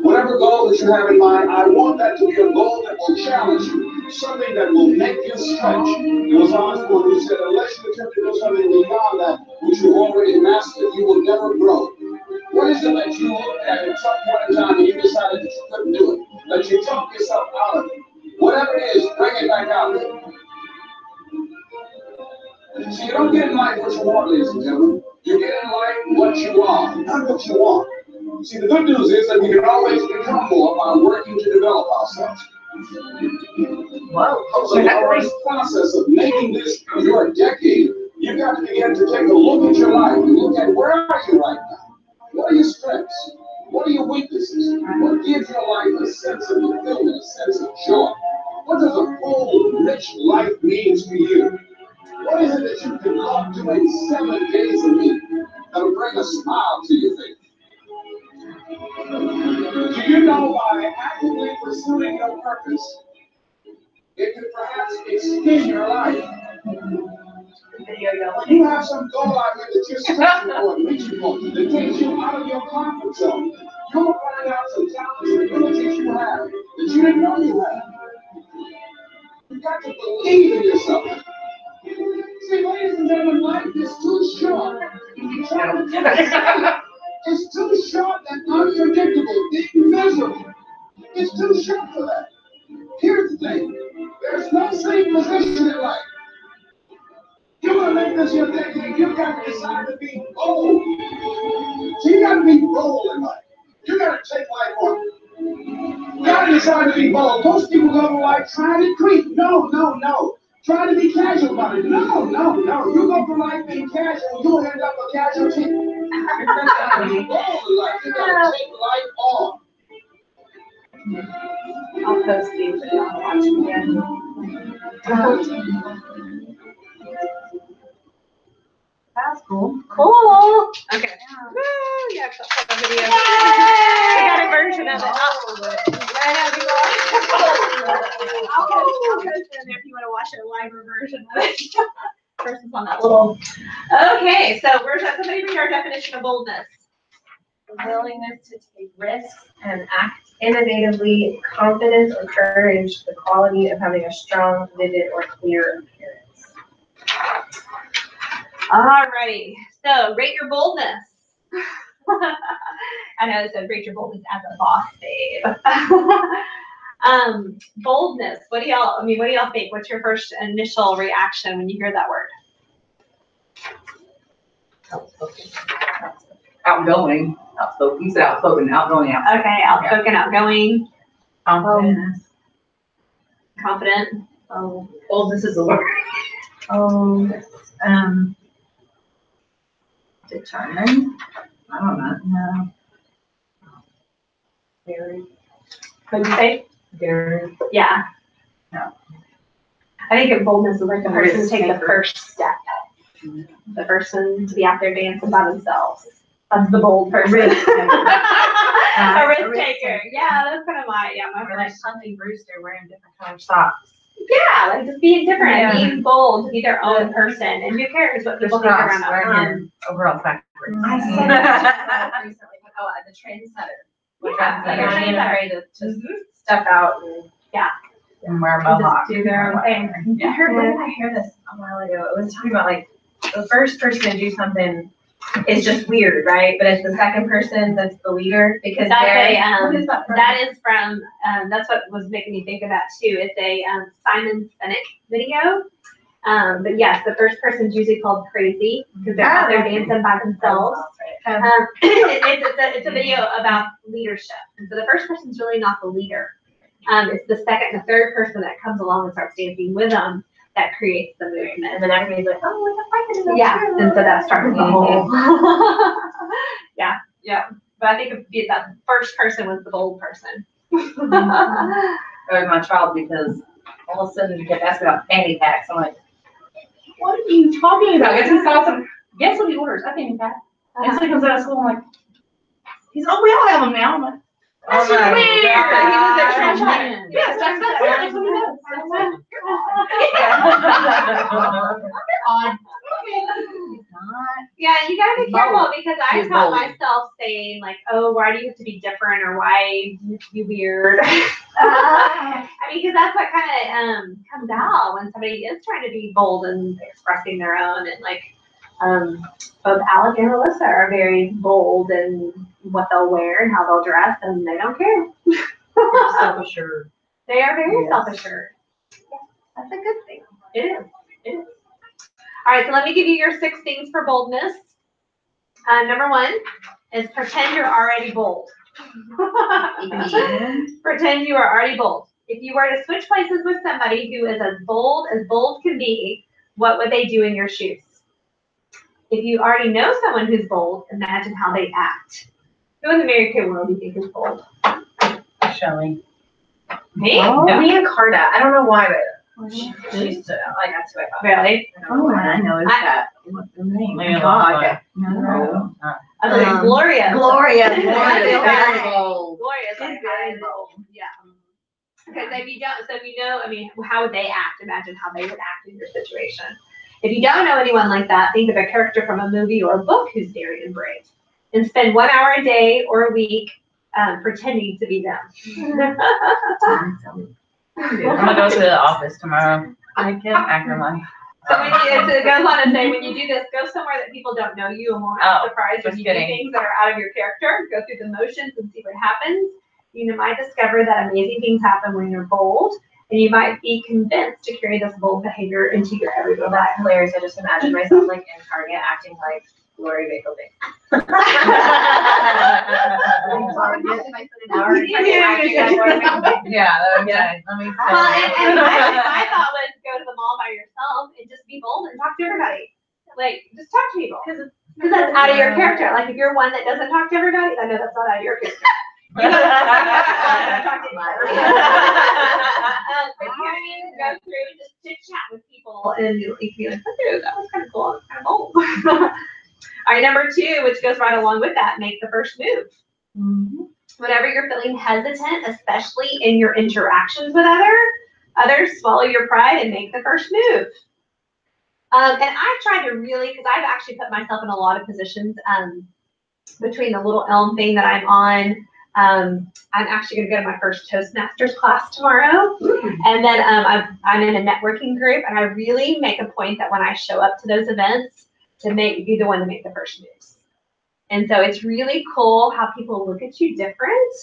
Whatever goal that you have in mind, I want that to be a goal that will challenge you, something that will make you stretch. It was Osborne who said, unless you attempt to do something beyond that which you already mastered, you will never grow. What is it that you looked at some point in time and you decided that you couldn't do it, that you talked yourself out of it? Whatever it is, bring it back out there. See, you don't get in life what you want, ladies and gentlemen. You get in life what you are, not what you want. See, the good news is that we can always become more by working to develop ourselves. Whoa. So in this process of making this your decade, you've got to begin to take a look at your life and look at where are you right now? What are your strengths? What are your weaknesses? What gives your life a sense of fulfillment, a sense of joy? What does a full, rich life mean to you? What is it that you can love doing 7 days a week that'll bring a smile to your face? Do you know by actively pursuing your purpose, it could perhaps extend your life? You have some goal out there that you're stretching for and reaching for that takes you out of your comfort zone. You'll find out some talents and abilities you have that you didn't know you had. You've got to believe in yourself. See, ladies and gentlemen, life is too short. It's too short and unpredictable, being miserable. It's too short for that. Here's the thing. There's no safe position in life. You're going to make this your decade. You've got to decide to be bold. So you got to be bold in life. You got to take life on. You got to decide to be bold. Most people go through life trying to creep. No. Trying to be casual about it. No. You go through life being casual, you'll end up a casualty. You got to be bold in life. You got to take life on. I'll post these and I'll watch them again. That's cool. Cool. Okay. Woo, yeah, that's the video. We got a version of it. I'll post it in there if you want to watch a live version of it. Versus on that little. Okay, so somebody read our definition of boldness. Willingness to take risks and act innovatively, confidence or courage, the quality of having a strong, vivid, or clear appearance. Alrighty, so rate your boldness. I know it said rate your boldness as a boss babe. Boldness. What do y'all think? What's your first initial reaction when you hear that word? Outgoing. Outspoken. You said outspoken, outgoing. Okay, outspoken, outgoing, Confident. confident. Boldness is the word. Determined. I don't know. No. Very. What'd you say? Very. Yeah. No. I think boldness is like the person to take the Risk-taker. first step. The person to be out there dancing by themselves. That's the bold person. Risk taker. A risk A risk taker. Yeah, that's kind of my Or like Huntley Brewster wearing different kind of socks. Yeah, like just being different, Yeah. being bold, to be their own person, and who cares what people think around them. Overall backwards. I said that recently, the trendsetter. Yeah, like a Being trendsetter. afraid to just step out and wear a mohawk. Just do their own thing. I heard, where did I hear this a while ago? It was talking about like the first person to do something is just weird, right? But it's the second person that's the leader because That's they're. What is that from? that is from, that's what was making me think of that too. It's a Simon Sinek video. But yes, the first person's usually called crazy because they're out there dancing by themselves. It's a video about leadership. And so the first person's really not the leader. It's the second and the third person that comes along and starts dancing with them that creates the movement. And then everybody's like, oh, what the fuck is Yeah, and so that starts the whole. Yeah. But I think that first person was the bold person. That was my child because all of a sudden you kept asking about fanny packs. I'm like, what are you talking about? Guess what he orders? A fanny pack. Yesterday comes out of school, I'm like, he's, oh, we all have them now. I'm like, That's oh my weird. He was their trash God. man. Yes, that's odd. Yeah, you gotta be careful because I He's caught bold. myself saying like, "Oh, why do you have to be different?" or "Why you have to be weird?" Ah. I mean, because that's what kind of comes out when somebody is trying to be bold and expressing their own. And like, both Alec and Alyssa are very bold in what they'll wear and how they'll dress, and they don't care. Self-assured. They are very Yes. self-assured. That's a good thing. It is. It is. All right, so let me give you your 6 things for boldness. Number 1 is pretend you're already bold. Pretend you are already bold. If you were to switch places with somebody who is as bold can be, what would they do in your shoes? If you already know someone who's bold, imagine how they act. Who in the Mary Kay world do you think is bold? Shelley. Me? Oh. Leah Carda, I don't know why, but she's stood out. Like, that's who I thought. Really? Oh, I know it's that. What's her name? Leah God. Loughlin. No. I was like, Gloria. Gloria. Gloria. Gloria's very Gloria's bold. Gloria's like, She's very bold. Yeah. Because if you don't, so if you know, I mean, how would they act? Imagine how they would act in your situation. If you don't know anyone like that, think of a character from a movie or a book who's daring and brave. And spend 1 hour a day or a week pretending to be them. I'm gonna go to the office tomorrow. I can act like. So when it goes on to say, when you do this, go somewhere that people don't know you and won't be surprised when just you kidding. do things that are out of your character. Go through the motions and see what happens. You might discover that amazing things happen when you're bold, and you might be convinced to carry this bold behavior into your everyday Well, life. that's hilarious. I just imagined myself like in Target acting like Lori Bakelby. Yeah, okay. Let me. Well, and my thought was go to the mall by yourself and just be bold and talk to everybody. Like, just talk to people. Because that's out of your character. Like, if you're one that doesn't talk to everybody, I know that's not out of your character. You know, talk to anybody. But you know what I mean? Go through and just chit chat with people, and you can be like, oh, that was kind of cool. Kind of bold. All right, number 2, which goes right along with that, make the first move. Whenever you're feeling hesitant, especially in your interactions with others, swallow your pride and make the first move. And I've tried to really, because I've actually put myself in a lot of positions between the Little Elm thing that I'm on. I'm actually going to go to my first Toastmasters class tomorrow. And then I'm in a networking group, and I really make a point that when I show up to those events, to be the one to make the first moves. And so it's really cool how people look at you different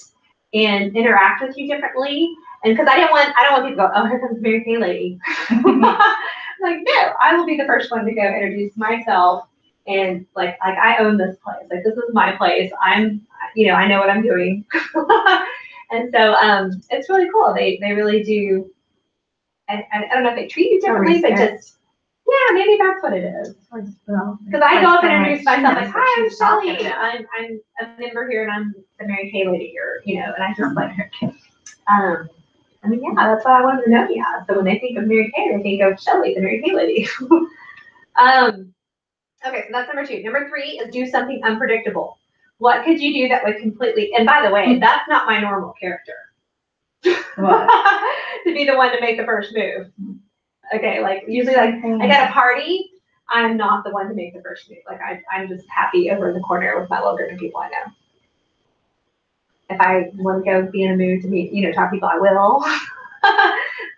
and interact with you differently. And because I don't want people to go, oh, here comes Mary Kay lady. Like, no, I will be the first one to go introduce myself and like I own this place. Like, this is my place. I know what I'm doing. And so it's really cool. They really do. I don't know if they treat you differently, but just, yeah, maybe that's what it is. Because I go up and introduce myself like, hi, I'm Shelly. I'm a member here, and I'm the Mary Kay lady here, and I just like, I mean, yeah, that's what I wanted to know. Yeah. So when they think of Mary Kay, they think of Shelly, the Mary Kay lady. Okay, so that's number 2. Number 3 is do something unpredictable. What could you do that would completely, and by the way, that's not my normal character. What? To be the one to make the first move. Okay, like usually like at a party, I'm not the one to make the first move. Like I'm just happy over in the corner with my little group of people I know. If I want to go be in a mood to meet, talk to people, I will.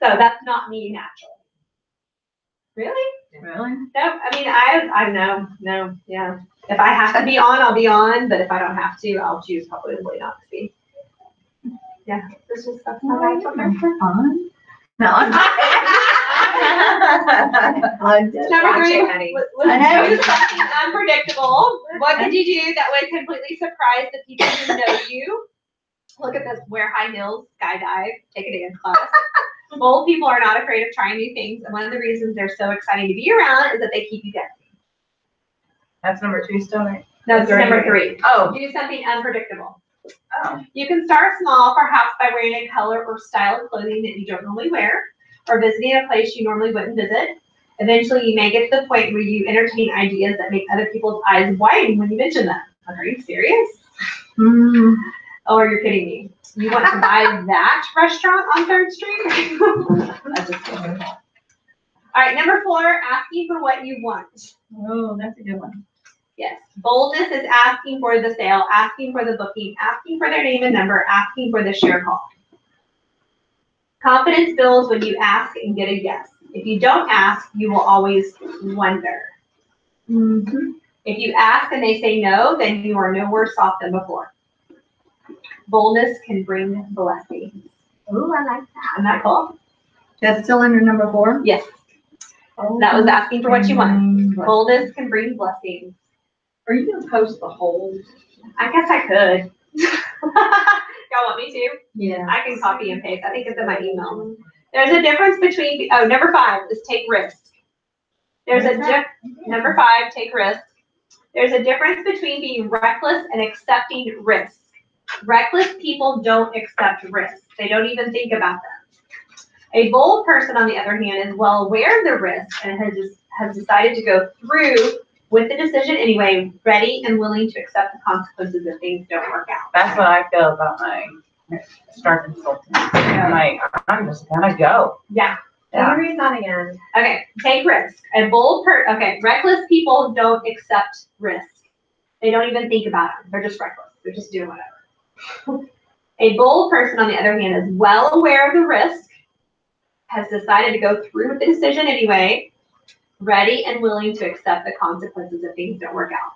So that's not me naturally. Really? Really? No, I mean, I no, yeah. If I have to be on, I'll be on, but if I don't have to, I'll choose probably not to be. Yeah, this is stuff No, I it's like. for fun. No, I'm just Number 3 Honey. I know. was something unpredictable. What could you do that would completely surprise the people who know you? Look at this, wear high heels, skydive, take a dance class. Bold people are not afraid of trying new things, and one of the reasons they're so exciting to be around is that they keep you guessing. That's number 2 still, right? That's number 3. Oh. Do something unpredictable. Oh. You can start small, perhaps by wearing a color or style of clothing that you don't normally wear, or visiting a place you normally wouldn't visit. Eventually, you may get to the point where you entertain ideas that make other people's eyes widen when you mention them. Like, are you serious? Oh, you're kidding me. You want to buy that restaurant on 3rd Street? That's just kidding. All right, number 4, asking for what you want. Oh, that's a good one. Yes. Boldness is asking for the sale, asking for the booking, asking for their name and number, asking for the share call. Confidence builds when you ask and get a yes. If you don't ask, you will always wonder. If you ask and they say no, then you are no worse off than before. Boldness can bring blessings. Ooh, I like that. Isn't that cool? That's still under number 4? Yes. That was asking for what you want. Boldness can bring blessings. Are you gonna post the whole? I guess I could. Y'all want me to? Yeah. I can copy and paste. I think it's in my email. There's a difference between, number 5 is take risk. Number 5, take risk. There's a difference between being reckless and accepting risk. Reckless people don't accept risk. They don't even think about them. A bold person, on the other hand, is well aware of the risk and has decided to go through with the decision anyway, ready and willing to accept the consequences if things don't work out. That's what I feel about my star consultant. I'm like, I'm just gonna go. Yeah. Can you read that again? Okay, take risk. Reckless people don't accept risk. They don't even think about it. They're just reckless. They're just doing whatever. A bold person, on the other hand, is well aware of the risk, has decided to go through with the decision anyway, ready and willing to accept the consequences if things don't work out.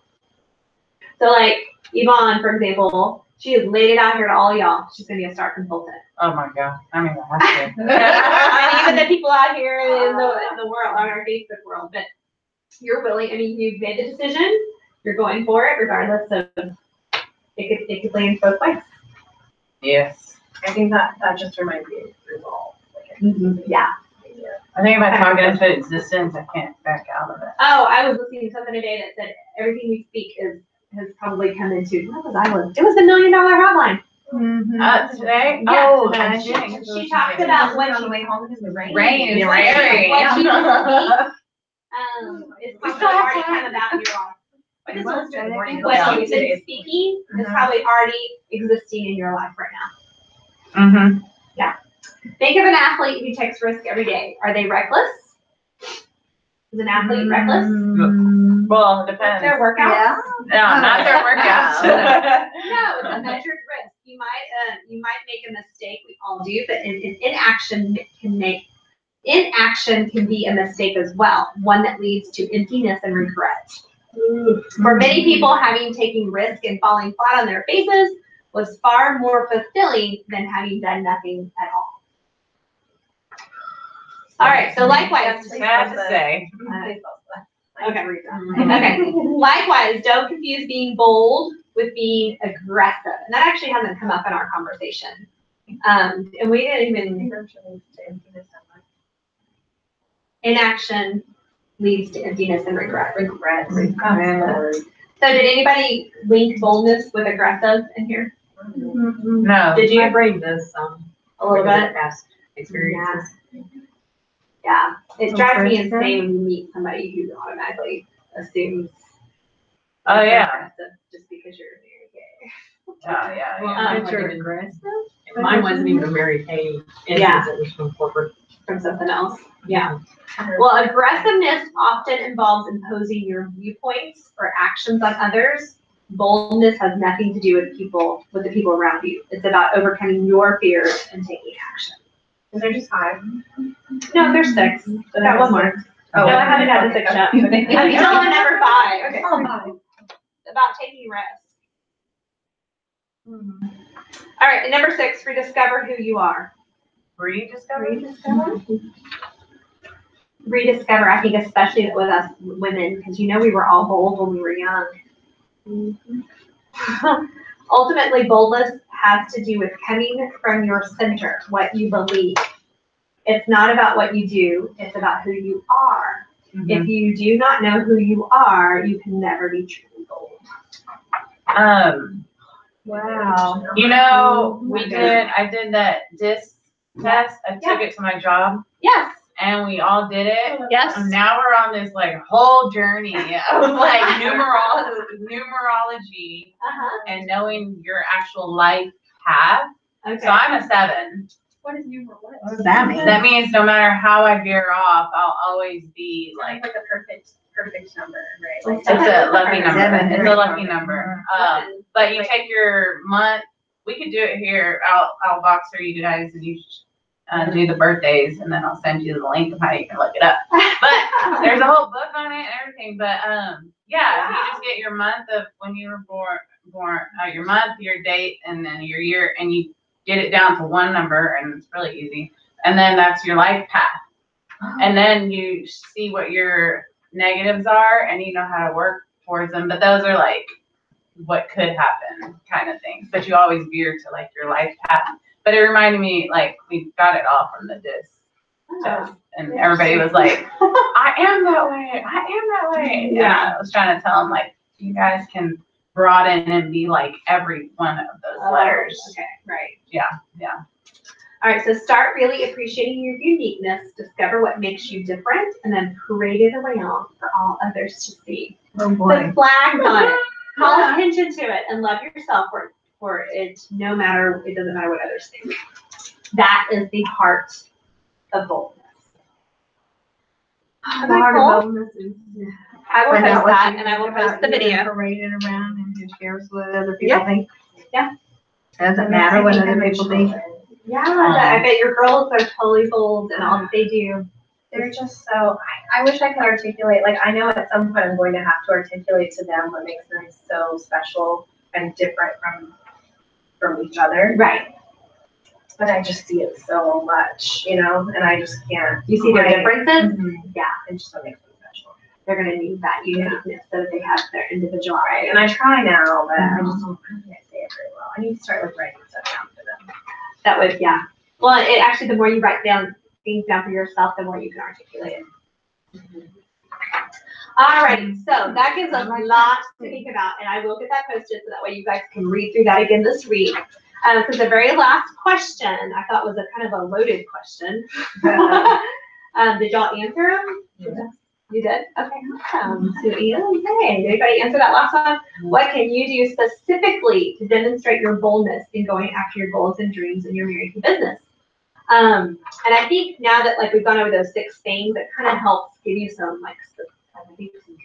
So like Yvonne, for example, she has laid it out here to all y'all. She's gonna be a star consultant. Oh my God. I mean, I have to. And even the people out here in the world, on our Facebook world, but you're willing, I mean, you've made the decision, you're going for it regardless of, it could land both ways. Yes. I think that just reminds me of resolve. Yeah. I think if I talk it into existence, I can't back out of it. Oh, I was listening to something today that said everything we speak has probably come into, what was I listening? It was the $1 Million Hotline. Today? Yeah, Oh, today. I think. She talks about what on the way home because the rain. Rain is what scary. what you speak, is probably already come about in your life. I just listened to it in the morning. What you've been speaking is probably already existing in your life right now. Mm-hmm. Think of an athlete who takes risk every day. Are they reckless? Is an athlete reckless? Well, it With depends. their workouts? No, not their workouts. No, it's a measured risk. You might make a mistake. We all do, but inaction can be a mistake as well. One that leads to emptiness and regret. For many people, having taken risk and falling flat on their faces was far more fulfilling than having done nothing at all. All right, so likewise, Sad to say. okay. Likewise, don't confuse being bold with being aggressive. And that actually hasn't come up in our conversation. And we didn't even, inaction leads to emptiness and regret. So did anybody link boldness with aggressive in here? No. Did you? My brain does some. A little bit? Past experiences. Yeah, it drives me insane when you meet somebody who automatically assumes. Oh, that they're yeah. aggressive just because you're very gay. Oh, yeah. Well, you're aggressive. Mine wasn't even a Mary Kay. Yeah. It was from corporate. From something else. Yeah. Well, aggressiveness often involves imposing your viewpoints or actions on others. Boldness has nothing to do with the people around you. It's about overcoming your fears and taking action. Is there just 5? No, there's 6. Got one more. Oh, No, I haven't had the 6 yet. I'm still on number 5. Okay. Oh, 5. About taking risks. All right, and number 6, rediscover who you are. Rediscovery? Rediscover, I think, especially with us women, because we were all bold when we were young. Ultimately, boldness has to do with coming from your center, what you believe. It's not about what you do, it's about who you are. If you do not know who you are, you can never be truly bold. Wow. I did that DISC test. I took it to my job. Yes. and we all did it. Yes. And now we're on this like whole journey of like numerology and knowing your actual life path. Okay. So I'm a 7. What is numeral? What does that mean? That means no matter how I veer off, I'll always be like, Like a perfect number, right? it's a lucky number. Seven. It's a lucky number. But you take your month. We could do it here. I'll box for you guys, and you do the birthdays, and then I'll send you the link of how you can look it up. But there's a whole book on it and everything. But yeah, you just get your month of when you were born, your month, your date, and then your year, and you get it down to one number, and it's really easy. And then that's your life path. And then you see what your negatives are, and you know how to work towards them. But those are like what could happen kind of things. But you always veer to like your life path. But it reminded me, like, we got it all from the DISC test. And everybody was like, I am that way. I am that way. Yeah. I was trying to tell them, like, you guys can broaden and be like every one of those letters. Okay, right. Yeah. All right, so start really appreciating your uniqueness, discover what makes you different, and then parade it around for all others to see. Oh Put flags on it. Call attention to it and love yourself for it, it doesn't matter what others think. That is the heart of boldness. The heart of boldness is I will find out post what that you and I will think post about the you video. and parade it around and just share what other people think. Yeah. Doesn't matter what other people think. Yeah, I bet your girls are totally bold and all that they do. They're just so, I wish I could articulate, like, I know at some point I'm going to have to articulate to them what makes them so special and different from each other. Right. But I just see it so much, and I just can't. You see their quite- differences? Yeah, it just what makes them special. They're gonna need that uniqueness so that they have their individuality. And I try now, but I just don't think I say it very well. I need to start writing stuff down for them. That would, yeah. Well, it actually, the more you write things down for yourself, the more you can articulate it. All right, so that gives us lots to think about, and I will get that posted so that way you guys can read through that again this week. Because the very last question I thought was a kind of a loaded question. Did y'all answer them? Yeah. You did? Okay, awesome. So, okay. Did anybody answer that last one? What can you do specifically to demonstrate your boldness in going after your goals and dreams in your married to business? And I think now that like we've gone over those 6 things, it kind of helps give you some some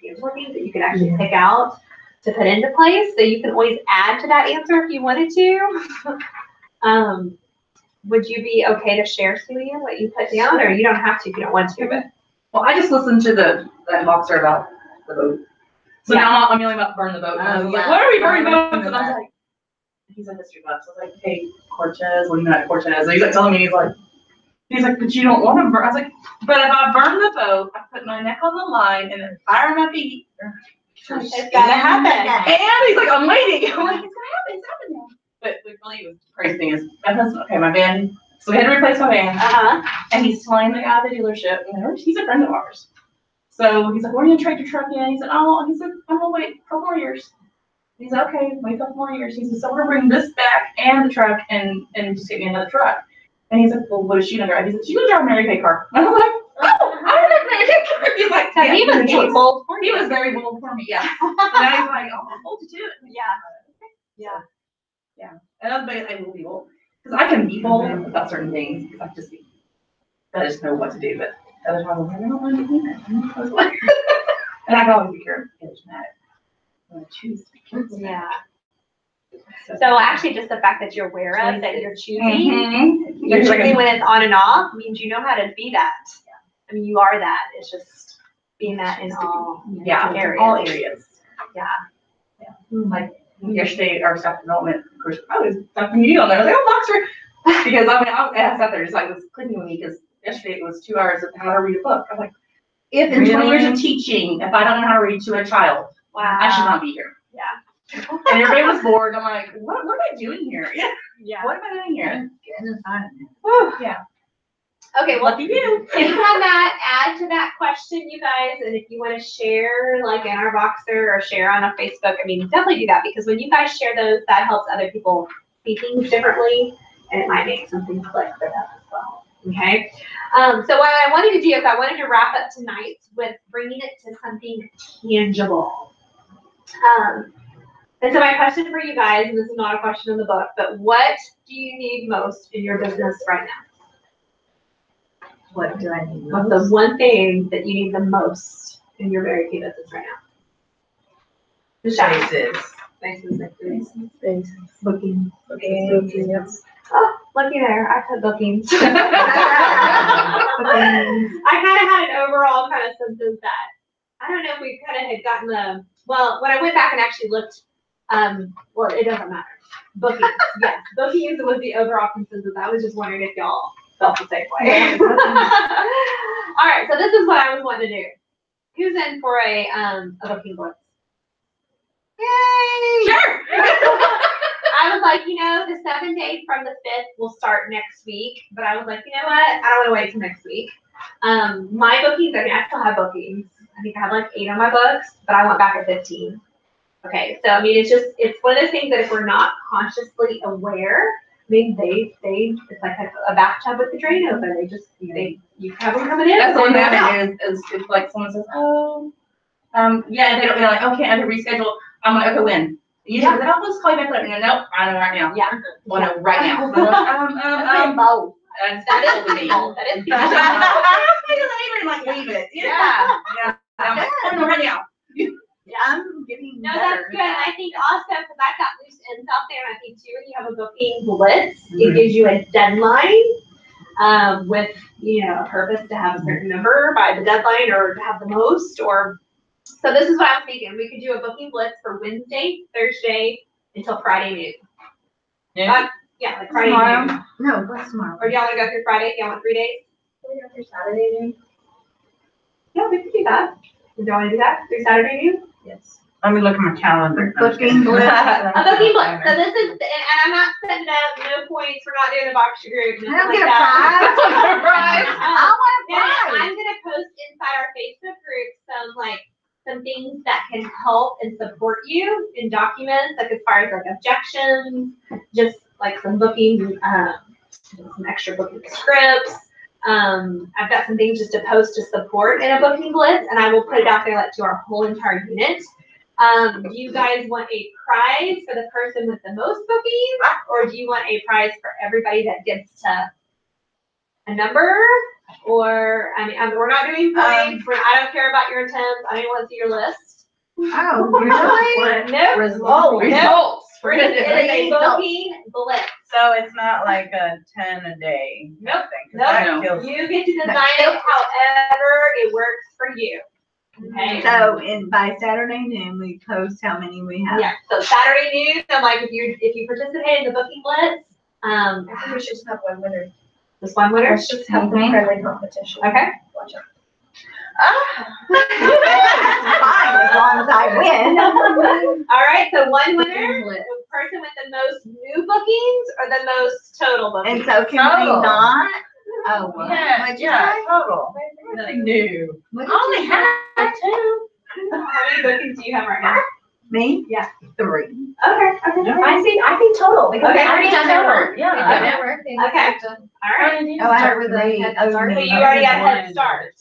tangible things that you can actually pick out to put into place. So you can always add to that answer if you wanted to. Would you be okay to share, Suian, what you put down, or you don't have to if you don't want to? But Well, I just listened to that boxer about the boat. So now I'm yelling about burn the boat. And I was like, why are we burning boats? And I was like, he's a history buff. So I was like, hey, Cortez, what do you know about Cortez? So he's like telling me, he's like, but you don't want to burn. I was like, but if I burn the boat, I put my neck on the line and then fire my feet. it's gotta happen. And he's like, I'm waiting. I'm like, it's happening. But the really crazy thing is, my van. So we had to replace my van. And he's telling the guy at the dealership, he's a friend of ours. So he's like, "Where are you gonna trade your truck in?" He said, "Oh," he said, "I'm gonna wait a couple more years." He's like, "Okay, wait a couple more years." He said, "So we're gonna bring this back and the truck and just get me another truck." And he's like, "Well, what is she gonna drive?" He said, "She's gonna drive a Mary Kay car." And I was like, "Oh, I don't have a Mary Kay car." He's like, So he was being bold for He you. was very bold for me, yeah. So now he's like, "Oh, I'm bold to do it." Yeah. And I will be bold. Because I can be bold about certain things, because I just know what to do, but other times I'm like, I don't want to do that. And I can always be charismatic when I choose to be charismatic. Yeah. So actually, just the fact that you're aware of that you're choosing, you're choosing when it's on and off means you know how to be that. I mean, you are that. It's just being that in all areas. All areas. Yeah. Like yesterday, our staff development, of course, I was talking to you on there. I was like, "Oh, Boxer," because I sat there just like was clicking with me because yesterday it was 2 hours of how to read a book. I'm like, if in 20 years of teaching, if I don't know how to read to a child, Wow. I should not be here. Yeah. And everybody was bored. I'm like, what am I doing here? Yeah. Yeah. What am I doing here? Yeah. Okay, well, Lucky you. if you have that, add to that question, you guys, and if you want to share, like in our Voxer or share on a Facebook, I mean, definitely do that, because when you guys share those, that helps other people see things differently, and it might make something click for them as well. Okay. So what I wanted to do is I wanted to wrap up tonight with bringing it to something tangible. And so my question for you guys, and this is not a question in the book, but what do you need most in your business right now? What do I need? What's the one thing that you need the most in your Very Key business right now? Spaces. Booking. Yes. Oh, looky there, I said bookings. I kind of had an overall kind of sense of that. I don't know if we kind of had gotten well, when I went back and actually looked, well, it doesn't matter. Bookings, yes. Bookings was the overall consensus. I was just wondering if y'all felt the same way. All right, so this is what I was wanting to do. Who's in for a booking blitz? Yay! Sure! I was like, the 7 days from the 5th will start next week, but I was like, you know what? I don't want to wait till next week. My bookings, I still have bookings. I think I have like 8 on my books, but I went back at 15. Okay, so it's one of those things that if we're not consciously aware, it's like a bathtub with the drain open. You have them coming in. That's the one thing is if like someone says, oh, yeah, they don't, they're like, okay, I have to reschedule. I'm like, okay, when? Usually, I'll just call you back later. No, I know right now. Yeah. Well, no, right now. Both. That is people. That is people. I just like leave it. Yeah. I'm like, oh, no, right now. I'm getting No, better. that's good. And I think also, because I've got loose ends out there, and I think too, when you have a booking blitz, it gives you a deadline with, a purpose to have a certain number by the deadline or to have the most. So this is what I was thinking. We could do a booking blitz for Wednesday, Thursday, until Friday noon. Yeah. Yeah, like Friday Tomorrow? noon. No, what's tomorrow? Or do y'all want to go through Friday? Y'all want 3 days? Can we go through Saturday noon? Yeah, we can do that. Do you want to do that through Saturday noon? Yes. Let me look at my calendar. Booking blitz. A booking blitz. So this is, and I'm not setting up no points. We're not doing a box group. I don't nothing get a like that. prize. I want a And prize. I'm gonna post inside our Facebook group some things that can help and support you in documents, like as far as like objections, just like some booking, some extra booking scripts. I've got some things just to post to support in a booking blitz, and I will put it out there like to our whole entire unit. Do you guys want a prize for the person with the most bookings, or do you want a prize for everybody that gets to a number? Or, we're not doing points. I don't care about your attempts. I don't even want to see your list. Oh, really? No. Results. We're gonna do It is a booking blitz. So it's not like a 10 a day. Nope. thing, 'cause that kills- You get to design it however it works for you. Okay. So, by Saturday noon, we post how many we have. Yeah. So Saturday noon. So like if you participate in the booking blitz, I think we should just have one winner. this one winner. Let's just have a friendly competition. Okay. Watch out. Fine, as long as I win. All right. So one winner, the person with the most new bookings or the most total bookings. And so can we Total. not? Oh, what? What'd you say? Total. Nothing new. What I did only you had 2. How many bookings do you have right now? Me? Yeah. 3. Okay. I think total, because Okay. they've already done their work. Yeah. They've done their work. They just Okay. have to- All right. Oh, I have 3. Oh, So me. you already got a head start.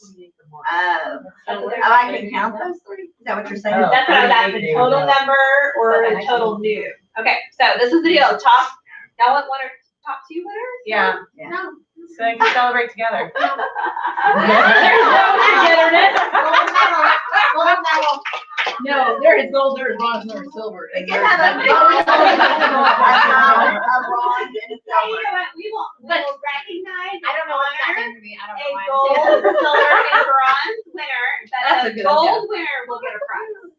Oh, I can count those 3? Is that what you're saying? Oh. That's what I was asking. Total number or Okay. total new. Okay. So this is the deal. Y'all want one or top 2 winners? Yeah. Yeah. So we can celebrate together. There's no togetherness. No, there is gold, there is bronze, there is silver. We can have a gold, a bronze, and a You silver. know what? We will recognize I don't know what's honor happening to me. I don't know a why. gold, silver, and bronze winner. That's That a the good gold winner will get a prize.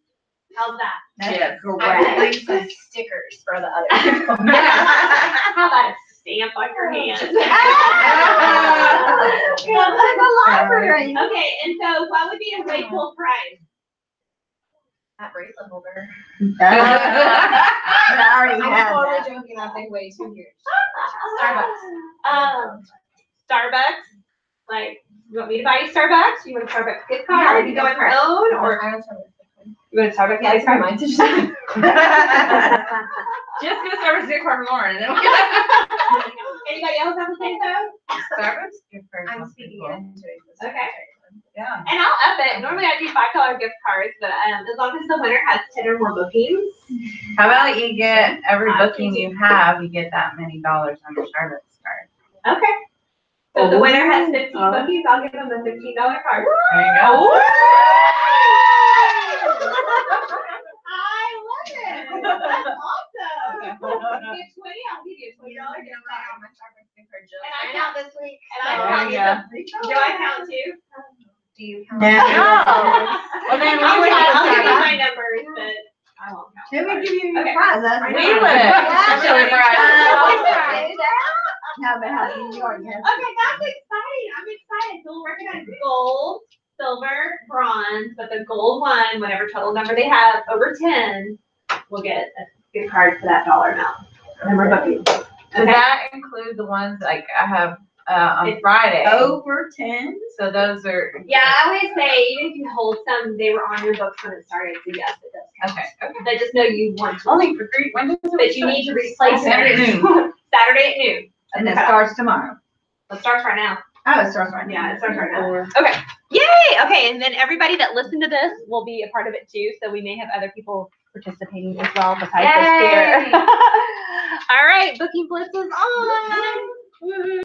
How's that? Yes. I would Correct. like some stickers for the other. How about a stamp on your hand? Well, like a library. Okay, and so what would be a really cool prize? That bracelet holder. I already I'm have totally that. joking. I've been way too huge. Starbucks. Like, you want me to buy you Starbucks? You want a Starbucks gift card? Or you go on your own? Or I don't tell you. you want a Starbucks Yeah, gift it's my card? mind. Just gonna start with Dick Harper Lauren and then we And Anybody else have to say so? Starbucks gift cards. I'm must be speaking cool. into it. Okay. Yeah. And I'll up it. Normally I do $5 gift cards, but as long as the winner has 10 or more bookings. How about you get every booking you have, you get that many dollars on your Starbucks card. Okay. So if the winner has 15 Oh. bookings, I'll give them the $15 card. There you go. I love it. That's awesome. Get 20, I'll give you a $20 gift card. And I count this week. And I There count you too. Do I count too? Do you count? No. Well, then I'll we try. I'll would give you decide. my numbers, but I won't count. Let me give you your Okay. prize. That's We would. Yeah. Show it right. How about New York? Yes. Okay, that's exciting. I'm excited. So we'll recognize gold, silver, bronze, but the gold one, whatever total number they have over 10, will get a gift card for that dollar amount. Number of bookings. Does that include the ones like I have on It's Friday? Over 10? So those are. Yeah, I always say even if you hold some, they were on your books when it started. So yes, it does count. Okay. But just know you want to. Only for 3. When does it But you need to replace Saturday at it. noon. Saturday at noon. And it starts tomorrow. It starts right now. Oh, it starts right now. Yeah, it starts right now. Okay. Yay! Okay, and then everybody that listened to this will be a part of it too. So we may have other people participating as well besides us here. All right, Booking Blitz is on. Woo-hoo.